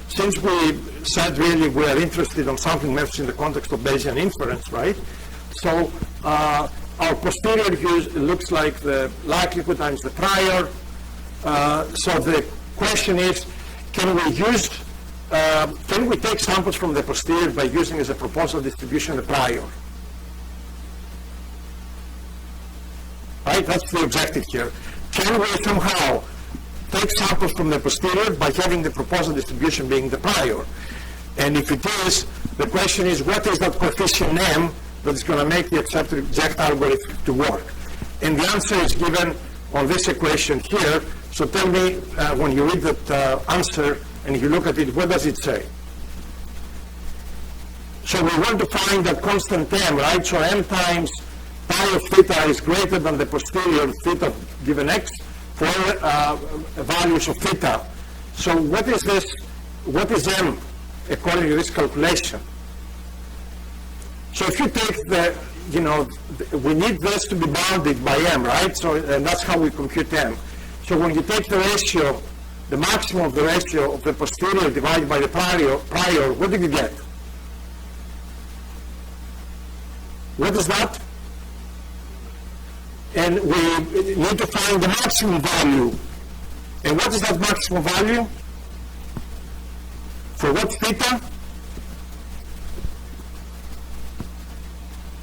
Since we said really we are interested in something measured in the context of Bayesian inference, right? So I our posterior looks like the likelihood times the prior. So the question is, can we take samples from the posterior by using as a proposal distribution the prior? Right, that's the objective here. Can we somehow take samples from the posterior by having the proposal distribution being the prior? And if it is, the question is, what is that coefficient m that is going to make the accept-reject algorithm to work? And the answer is given on this equation here. So tell me, when you read that answer and you look at it, what does it say? So we want to find that constant m, right? So m times pi of theta is greater than the posterior theta given x for values of theta. So what is this? What is m according to this calculation? So if you take the, we need this to be bounded by m, right? So and that's how we compute m. So when you take the ratio, the maximum of the ratio of the posterior divided by the prior, what do you get? What is that? And we need to find the maximum value. And what is that maximum value? For what theta?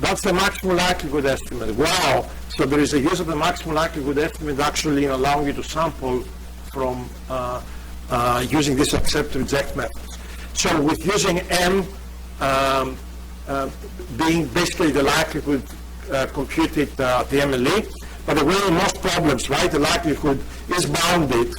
That's the maximum likelihood estimate. Wow! So there is a use of the maximum likelihood estimate actually in allowing you to sample from using this accept-reject methods. So with using m being basically the likelihood computed at the MLE, by the way, in most problems, right, the likelihood is bounded,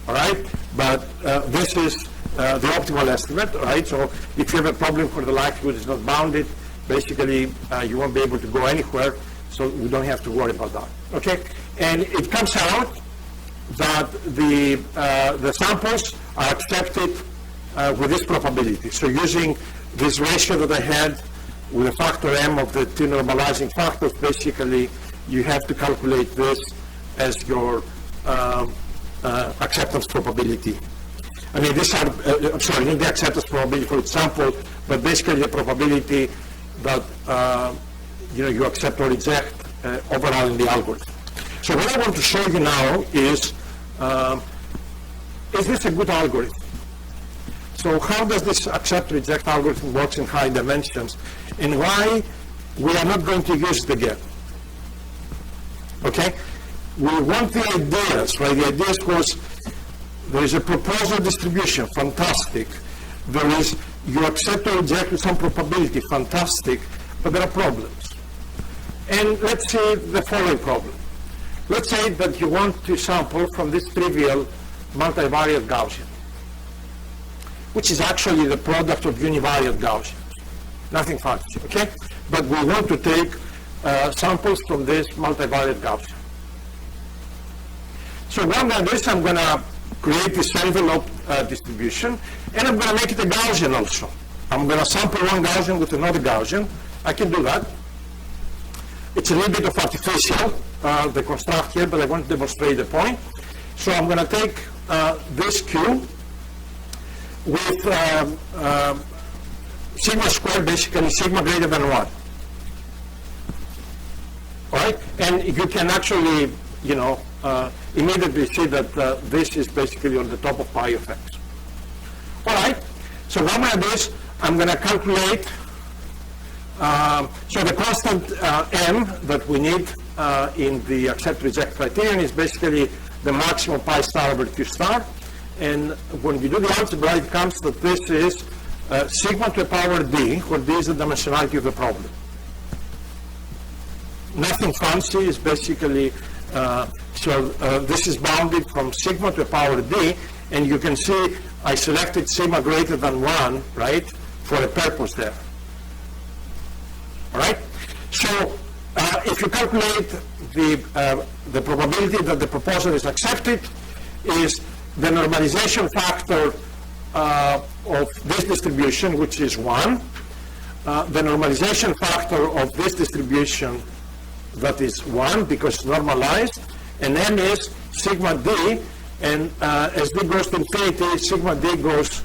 all right, but this is the optimal estimate, right? So if you have a problem where the likelihood is not bounded, basically you won't be able to go anywhere, so we don't have to worry about that, okay? And it comes out that the samples are accepted with this probability. So using this ratio that I had with a factor m of the two normalizing factors, basically you have to calculate this as your acceptance probability. I mean, these are, I'm sorry, not the acceptance probability for each sample, but basically the probability that you accept or reject overall in the algorithm. So what I want to show you now is this a good algorithm? So how does this accept-reject algorithm works in high dimensions, and why we are not going to use it again? Okay? We want the ideas, right? The ideas was there is a proposal distribution, fantastic. There is, you accept or reject with some probability, fantastic, but there are problems. And let's say the following problem. Let's say that you want to sample from this trivial multivariate Gaussian, which is actually the product of univariate Gaussians. Nothing fancy, okay? But we want to take samples from this multivariate Gaussian. So what I'm going to do is I'm going to create this envelope distribution, and I'm going to make it a Gaussian also. I'm going to sample one Gaussian with another Gaussian. I can do that. It's a little bit of artificial, the construct here, but I want to demonstrate the point. So I'm going to take this Q with sigma squared, basically sigma greater than 1. All right? And you can actually, immediately see that this is basically on the top of pi of x. All right? So what I'm going to do is I'm going to calculate, so the constant m that we need in the accept-reject criterion is basically the maximum pi star over q star. And when you do the algebra, it comes that this is sigma to the power d, where d is the dimensionality of the problem. Nothing fancy, is basically, this is bounded from sigma to the power d, and you can see I selected sigma greater than 1, right, for a purpose there. All right? So if you calculate the probability that the proposal is accepted, is the normalization factor of this distribution, which is 1, the normalization factor of this distribution, that is 1 because it's normalized, and n is sigma d, and as d goes to infinity, sigma d goes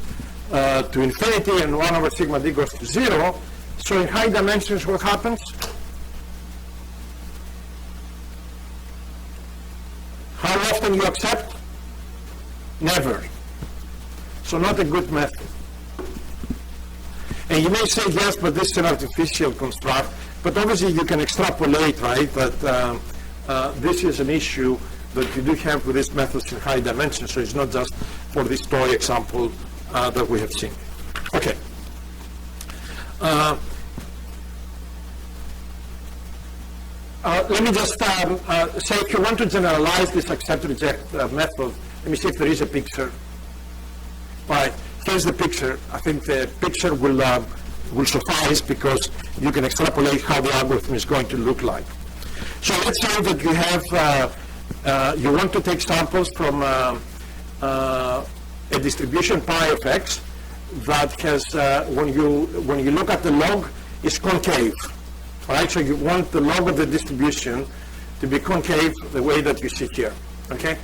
to infinity, and 1 over sigma d goes to 0. So in high dimensions, what happens? often you accept? Never. So not a good method. And you may say, yes, but this is an artificial construct. But obviously you can extrapolate, right, that this is an issue that you do have with these methods in high dimensions. So it's not just for this toy example that we have seen. Okay. Let me just say, if you want to generalize this accept-reject method, let me see if there is a picture. All right, here's the picture. I think the picture will suffice because you can extrapolate how the algorithm is going to look like. So let's say that you have, you want to take samples from a distribution pi of x that has, when you look at the log, is concave. All right, so you want the log of the distribution to be concave the way that you see here. Okay,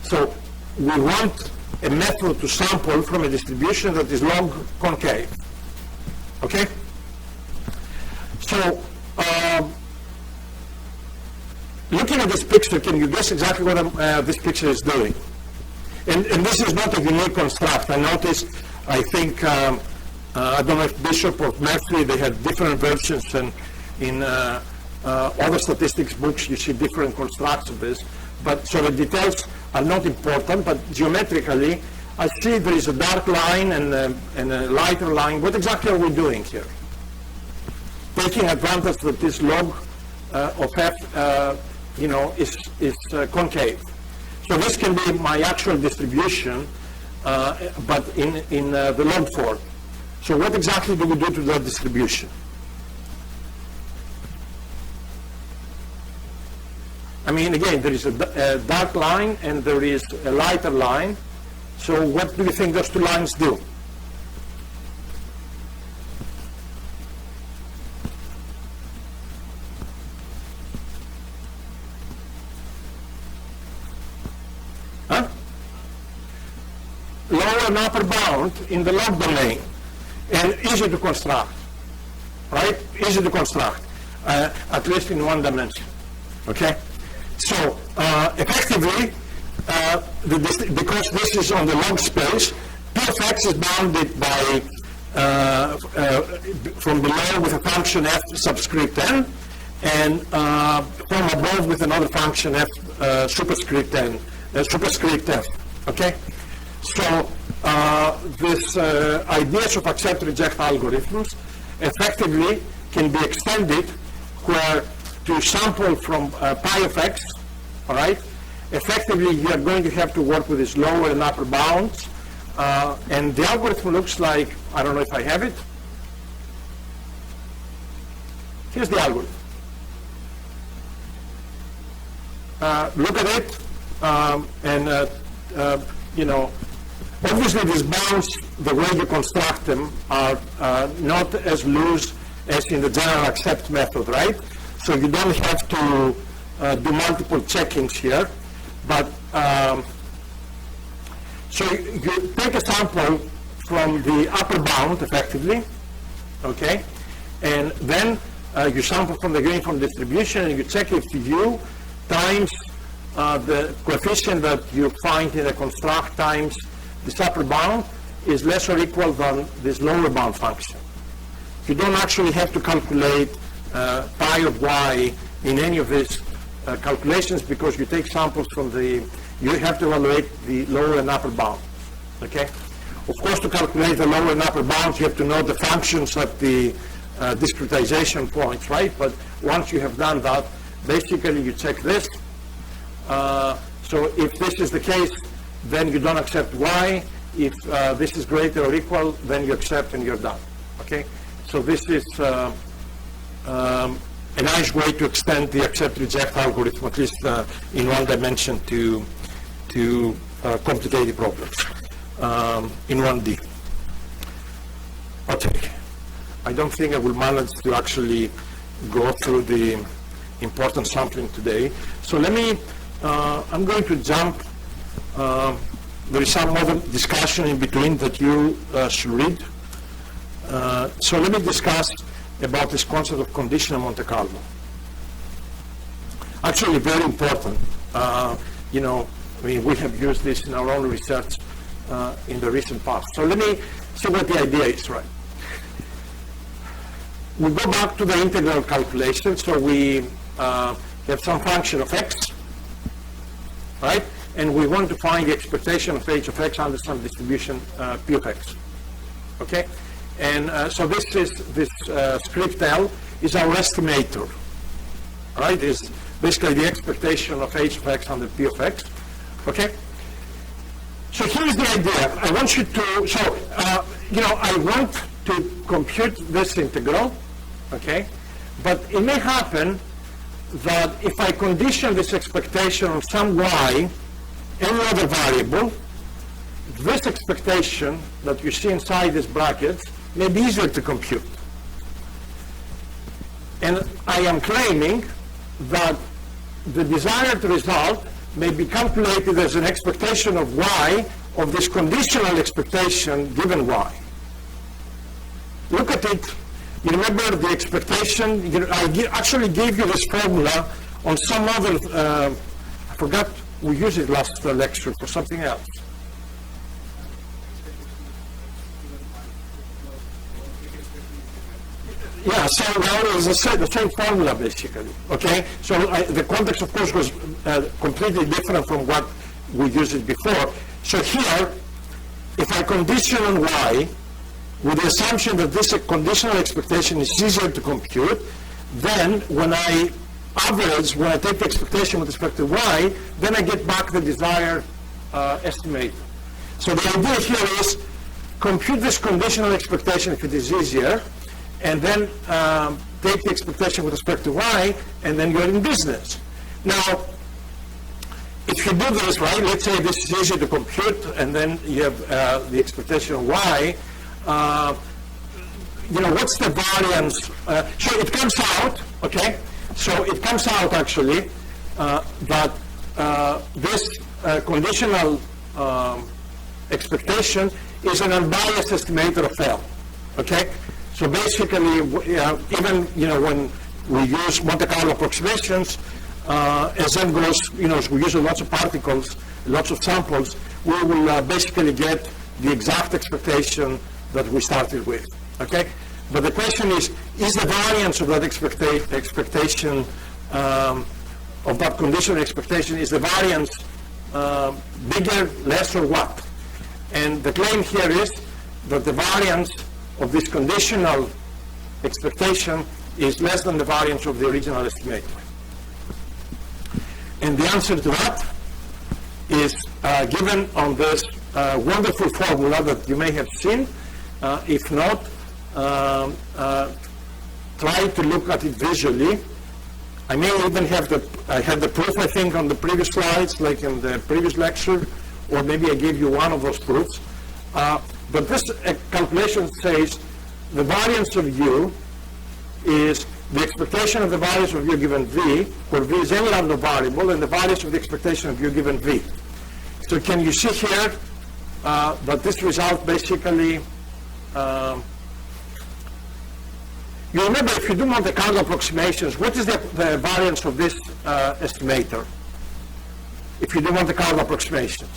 so we want a method to sample from a distribution that is log concave. Okay, so looking at this picture, can you guess exactly what this picture is doing? And this is not a unique construct. I noticed, I think, I don't know if Bishop or Murphy, they had different versions, and in other statistics books you see different constructs of this. But so the details are not important, but geometrically, I see there is a dark line and a lighter line. What exactly are we doing here? Taking advantage that this log of f, is concave. So this can be my actual distribution, but in the log form. So what exactly do we do to that distribution? I mean, again, there is a dark line and there is a lighter line. So what do you think those two lines do? Huh? Lower and upper bound in the log domain. And easy to construct, right? Easy to construct, at least in one dimension, okay? So effectively, because this is on the log space, P of x is bounded by, from below with a function f subscript n, and from above with another function f superscript n, superscript f, okay? So these ideas of accept-reject algorithms effectively can be extended where to sample from pi of x, all right? Effectively, you are going to have to work with these lower and upper bounds. And the algorithm looks like, I don't know if I have it. Here's the algorithm. Look at it, obviously these bounds, the way you construct them, are not as loose as in the general accept method, right? So you don't have to do multiple checkings here. But so you take a sample from the upper bound, effectively, okay? And then you sample from the uniform distribution, and you check if u times the coefficient that you find in the construct times this upper bound is less or equal than this lower bound function. You don't actually have to calculate pi of y in any of these calculations because you take samples from you have to evaluate the lower and upper bounds, okay? Of course, to calculate the lower and upper bounds, you have to know the functions at the discretization points, right? But once you have done that, basically you check this. So if this is the case, then you don't accept y. If this is greater or equal, then you accept and you're done, okay? So this is a nice way to extend the accept-reject algorithm, at least in one dimension, to complicated problems in 1D. Okay. I don't think I will manage to actually go through the important sampling today. So let me, I'm going to jump. There is some other discussion in between that you should read. So let me discuss about this concept of conditional Monte Carlo. Actually very important. you know, I mean, we have used this in our own research in the recent past. So let me see what the idea is, right? We go back to the integral calculation. So we have some function of x, right? And we want to find the expectation of h of x under some distribution p of x, okay? And so this script L is our estimator, right? Is basically the expectation of h of x under p of x, okay? So here's the idea. I want you to, so, you know, I want to compute this integral, okay? But it may happen that if I condition this expectation on some y, any other variable, this expectation that you see inside this bracket may be easier to compute. And I am claiming that the desired result may be calculated as an expectation of y of this conditional expectation given y. Look at it. You remember the expectation? I actually gave you this formula on some other, I forgot, we used it last lecture for something else. Yeah, so that was the same formula basically, okay? So the context, of course, was completely different from what we used it before. So here, if I condition on y, with the assumption that this conditional expectation is easier to compute, then when I average, when I take the expectation with respect to y, then I get back the desired estimate. So the idea here is compute this conditional expectation if it is easier, and then take the expectation with respect to y, and then you're in business. Now, if you do this, right, let's say this is easy to compute, and then you have the expectation of y, you know, what's the variance? So it comes out, okay? So it comes out actually that this conditional expectation is an unbiased estimator of L, okay? So basically, even, you know, when we use Monte Carlo approximations, as n goes, you know, as we use lots of particles, lots of samples, we will basically get the exact expectation that we started with, okay? But the question is the variance of that expectation, of that conditional expectation, is the variance bigger, less, or what? And the claim here is that the variance of this conditional expectation is less than the variance of the original estimator. And the answer to that is given on this wonderful formula that you may have seen. If not, try to look at it visually. I may even have I had the proof, I think, on the previous slides, like in the previous lecture, or maybe I gave you one of those proofs. But this calculation says the variance of u is the expectation of the variance of u given v, where v is any random variable, and the variance of the expectation of u given v. So can you see here that this result basically, you remember if you do Monte Carlo approximations, what is the variance of this estimator? If you do Monte Carlo approximations,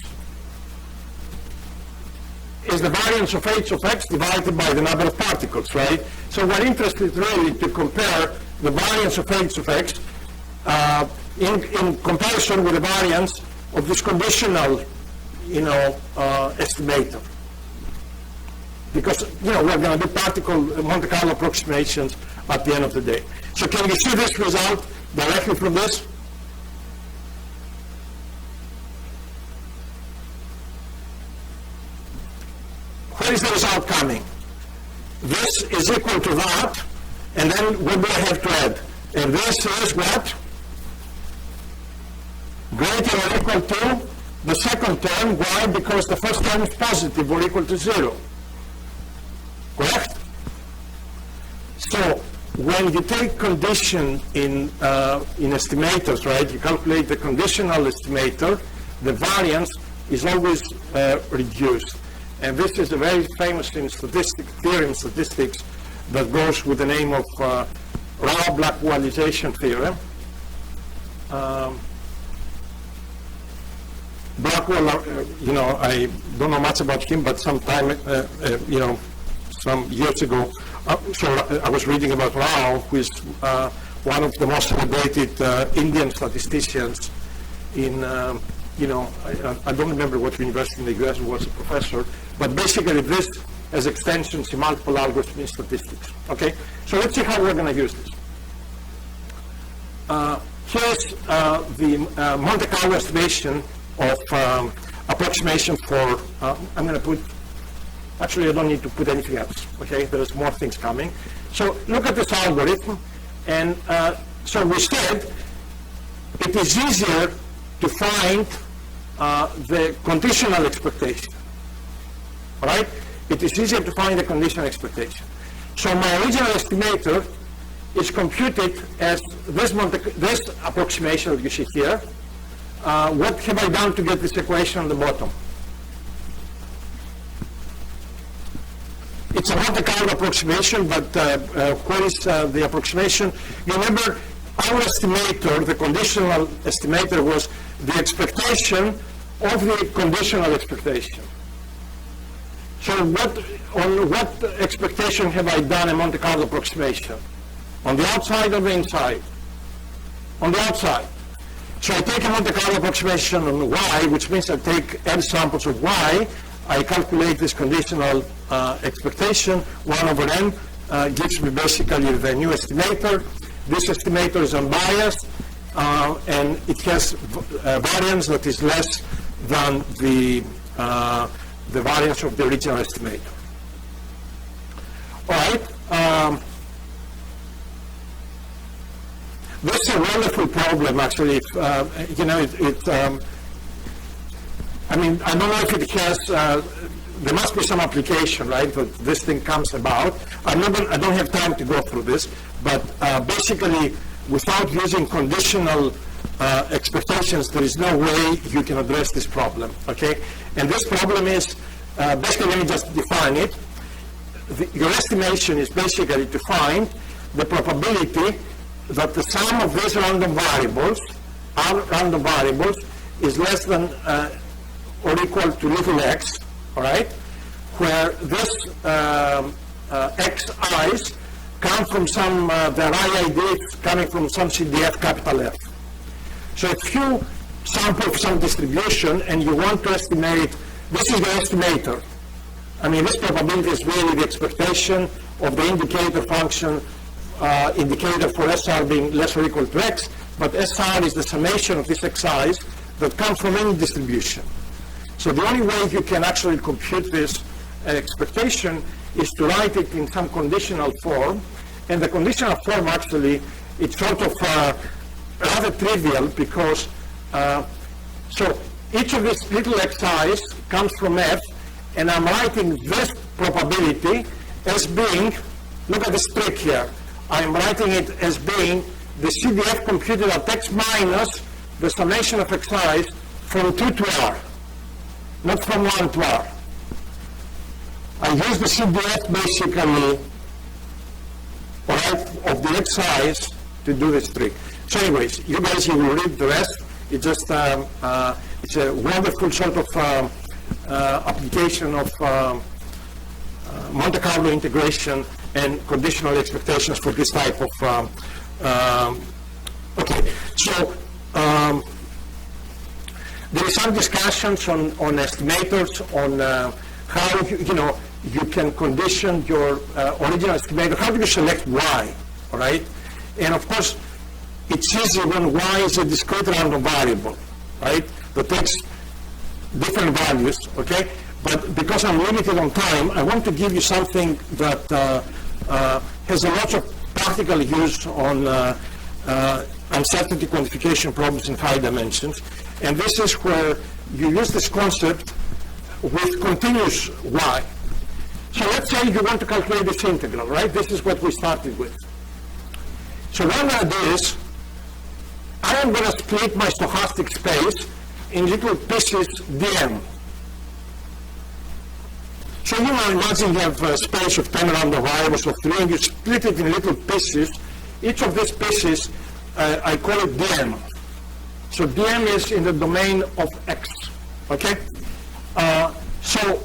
is the variance of h of x divided by the number of particles, right? So we're interested really to compare the variance of h of x in comparison with the variance of this conditional, you know, estimator. Because, you know, we're going to do particle Monte Carlo approximations at the end of the day. So can you see this result directly from this? Where is the result coming? This is equal to that, and then what do I have to add? And this is what? Greater or equal to the second term. Why? Because the first term is positive or equal to 0. Correct? So when you take condition in estimators, right, you calculate the conditional estimator, the variance is always reduced. And this is a very famous theorem in statistics that goes with the name of Rao-Blackwellization theorem. Blackwell, I don't know much about him, but sometime, some years ago, I was reading about Rao, who is one of the most celebrated Indian statisticians in, I don't remember what university in the US was a professor, but basically this as extensions in multiple algorithms in statistics. Okay, so let's see how we're going to use this. Here's the Monte Carlo estimation of approximation for, I'm going to put, actually I don't need to put anything else, okay, there's more things coming. So look at this algorithm, and so we said it is easier to find the conditional expectation, all right? It is easier to find the conditional expectation. So my original estimator is computed as this approximation that you see here. What have I done to get this equation on the bottom? It's a Monte Carlo approximation, but what is the approximation? You remember our estimator, the conditional estimator, was the expectation of the conditional expectation. So on what expectation have I done a Monte Carlo approximation? On the outside or the inside? On the outside. So I take a Monte Carlo approximation on y, which means I take n samples of y. I calculate this conditional expectation. 1 over n gives me basically the new estimator. This estimator is unbiased, and it has variance that is less than the variance of the original estimator. All right. This is a wonderful problem, actually. I mean, I don't know if it has, there must be some application, right, that this thing comes about. I don't have time to go through this, but basically, without using conditional expectations, there is no way you can address this problem, okay? And this problem is, basically, let me just define it. Your estimation is basically to find the probability that the sum of these random variables is less than or equal to little x, all right, where this xi's come from some, their IID coming from some CDF capital F. So if you sample some distribution and you want to estimate, this is the estimator. I mean, this probability is really the expectation of the indicator function, indicator for SR being less or equal to x, but SR is the summation of these xi's that come from any distribution. So the only way you can actually compute this expectation is to write it in some conditional form, and the conditional form actually, it's sort of rather trivial because, so each of these little xi's comes from F, and I'm writing this probability as being, look at this trick here, I'm writing it as being the CDF computed at x minus the summation of xi's from 2 to r, not from 1 to r. I use the CDF basically, right, of the xi's to do this trick. So anyways, you guys, you will read the rest. It's just, it's a wonderful sort of application of Monte Carlo integration and conditional expectations for this type of, okay. So there is some discussions on estimators, on how, you can condition your original estimator. How do you select y, all right? And of course, it's easy when y is a discrete random variable, right? That takes different values, okay? But because I'm limited on time, I want to give you something that has a lot of practical use on uncertainty quantification problems in high dimensions. And this is where you use this concept with continuous y. So let's say you want to calculate this integral, right? This is what we started with. So what I'm going to do is, I am going to split my stochastic space in little pieces dm. So you know, imagine you have a space of 10 random variables of 3, and you split it in little pieces. Each of these pieces, I call it dm. So dm is in the domain of x, Okay? So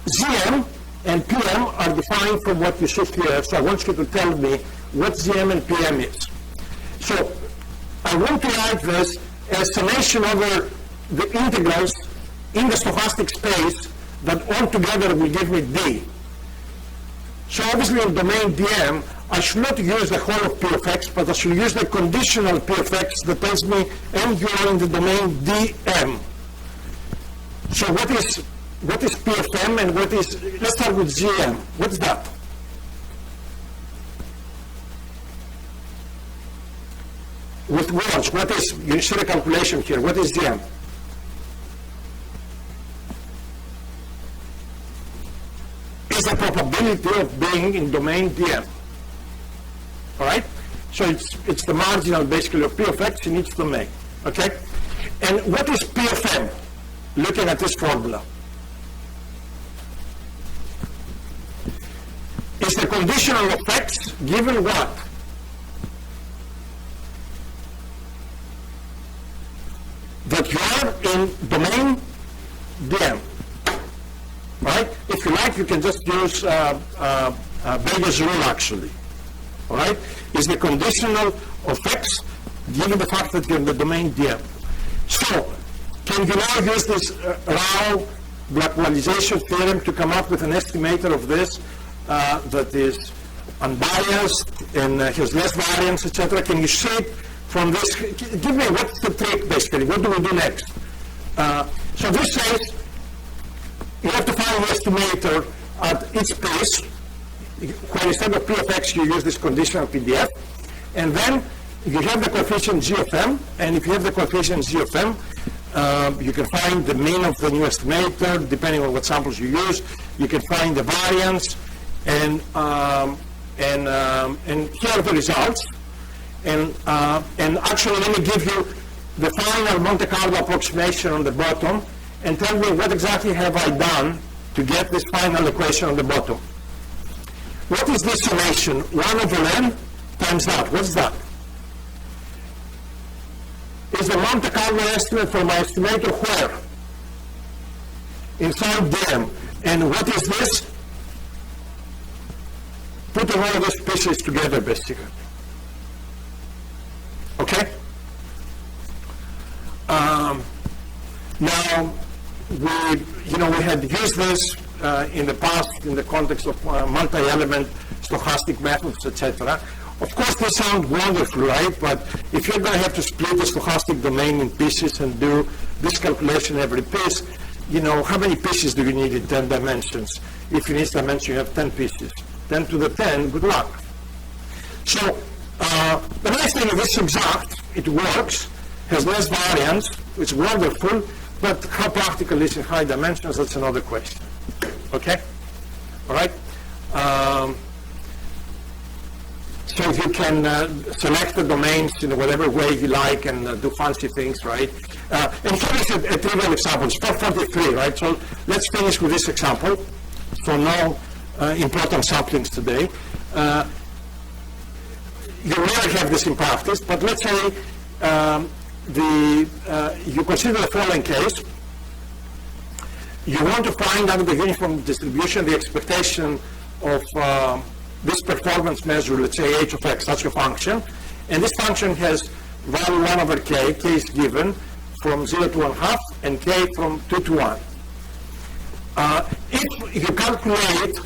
Zm and Pm are defined from what you see here. So I want you to tell me what Zm and Pm is. So I want to write this as summation over the integrals in the stochastic space that altogether will give me D. So obviously in domain Dm, I should not use the whole of P of x, but I should use the conditional P of x that tells me M you are in the domain Dm. So what is P of M and what is, let's start with Gm. What's that? With words, what is, you see the calculation here, what is Gm? Is the probability of being in domain Dm. All right? So it's the marginal basically of P of x in each domain. Okay? And what is P of M? Looking at this formula. Is the conditional of x given what? That you are in domain Dm. Right? If you like, you can just use Bayes' rule actually. All right? Is the conditional of x given the fact that you're in the domain Dm. So, can you now use this Rao Blackwellization theorem to come up with an estimator of this that is unbiased and has less variance, etc.? Can you see it from this? Give me what's the trick basically. What do we do next? So this says you have to find an estimator at each piece, where instead of P of x you use this conditional PDF, and then you have the coefficient G of M, and if you have the coefficient G of M, you can find the mean of the new estimator, depending on what samples you use. You can find the variance, and here are the results. And actually, let me give you the final Monte Carlo approximation on the bottom, and tell me what exactly have I done to get this final equation on the bottom. What is this summation? 1 over n times that. What's that? Is the Monte Carlo estimate for my estimator where? Inside Dm. And what is this? Putting all of these pieces together, basically. Okay? Now, we had used this in the past in the context of multi-element stochastic methods, etc. Of course, they sound wonderful, right? But if you're going to have to split the stochastic domain in pieces and do this calculation every piece, how many pieces do you need in 10 dimensions? If in each dimension you have 10 pieces. 10 to the 10, good luck. So, the nice thing is it's exact, it works, has less variance, it's wonderful, but how practical is in high dimensions, that's another question. Okay? All right? So you can select the domains in whatever way you like and do fancy things, right? And here is a trivial example. It's 443, right? So let's finish with this example. So no important samplings today. You rarely have this in practice, but let's say you consider the following case. You want to find under the uniform distribution the expectation of this performance measure, let's say h of x, that's your function. And this function has value 1 over k, k is given from 0 to 1/2, and k from 2 to 1. If you calculate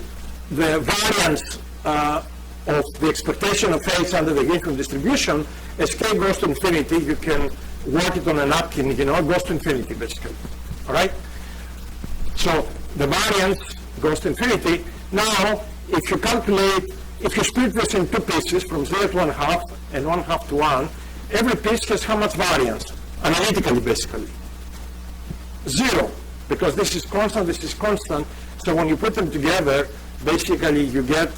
the variance of the expectation of h under the uniform distribution, as k goes to infinity, you can work it on a napkin, it goes to infinity, basically. All right? So the variance goes to infinity. Now, if you split this in two pieces, from 0 to 1/2 and 1/2 to 1, every piece has how much variance? Analytically, basically. 0, because this is constant. So when you put them together, basically you get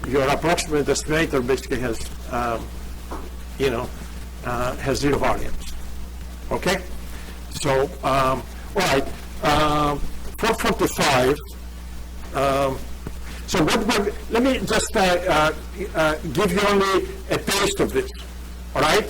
your approximate estimator basically has, has 0 variance. Okay? So, all right. 445. So let me just give you only a taste of this. All right?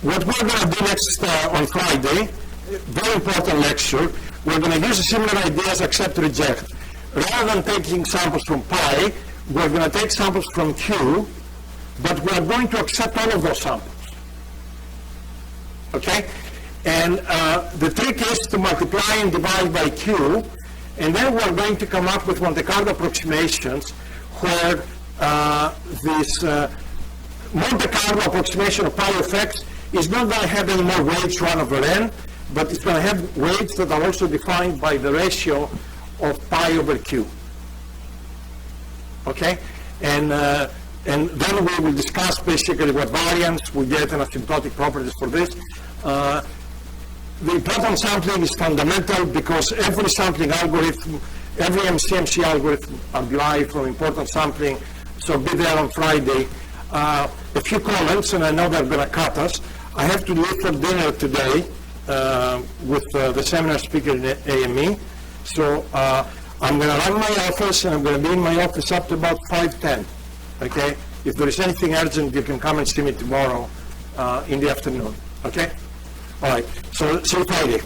what we're going to do next on Friday, very important lecture, we're going to use a similar idea as accept reject. Rather than taking samples from pi, we're going to take samples from Q, but we're going to accept all of those samples. Okay? And the trick is to multiply and divide by Q, and then we're going to come up with Monte Carlo approximations where this Monte Carlo approximation of pi of x is not going to have any more weights 1 over n, but it's going to have weights that are also defined by the ratio of pi over q. Okay? And then we will discuss basically what variance we get and asymptotic properties for this. The important sampling is fundamental because every sampling algorithm, every MCMC algorithm are derived from important sampling, so be there on Friday. A few comments, and I know they're going to cut us. I have to leave for dinner today with the seminar speaker in AME, so I'm going to run my office, and I'm going to be in my office up to about 5:10, okay? If there is anything urgent, you can come and see me tomorrow in the afternoon, okay? All right, so see you Friday.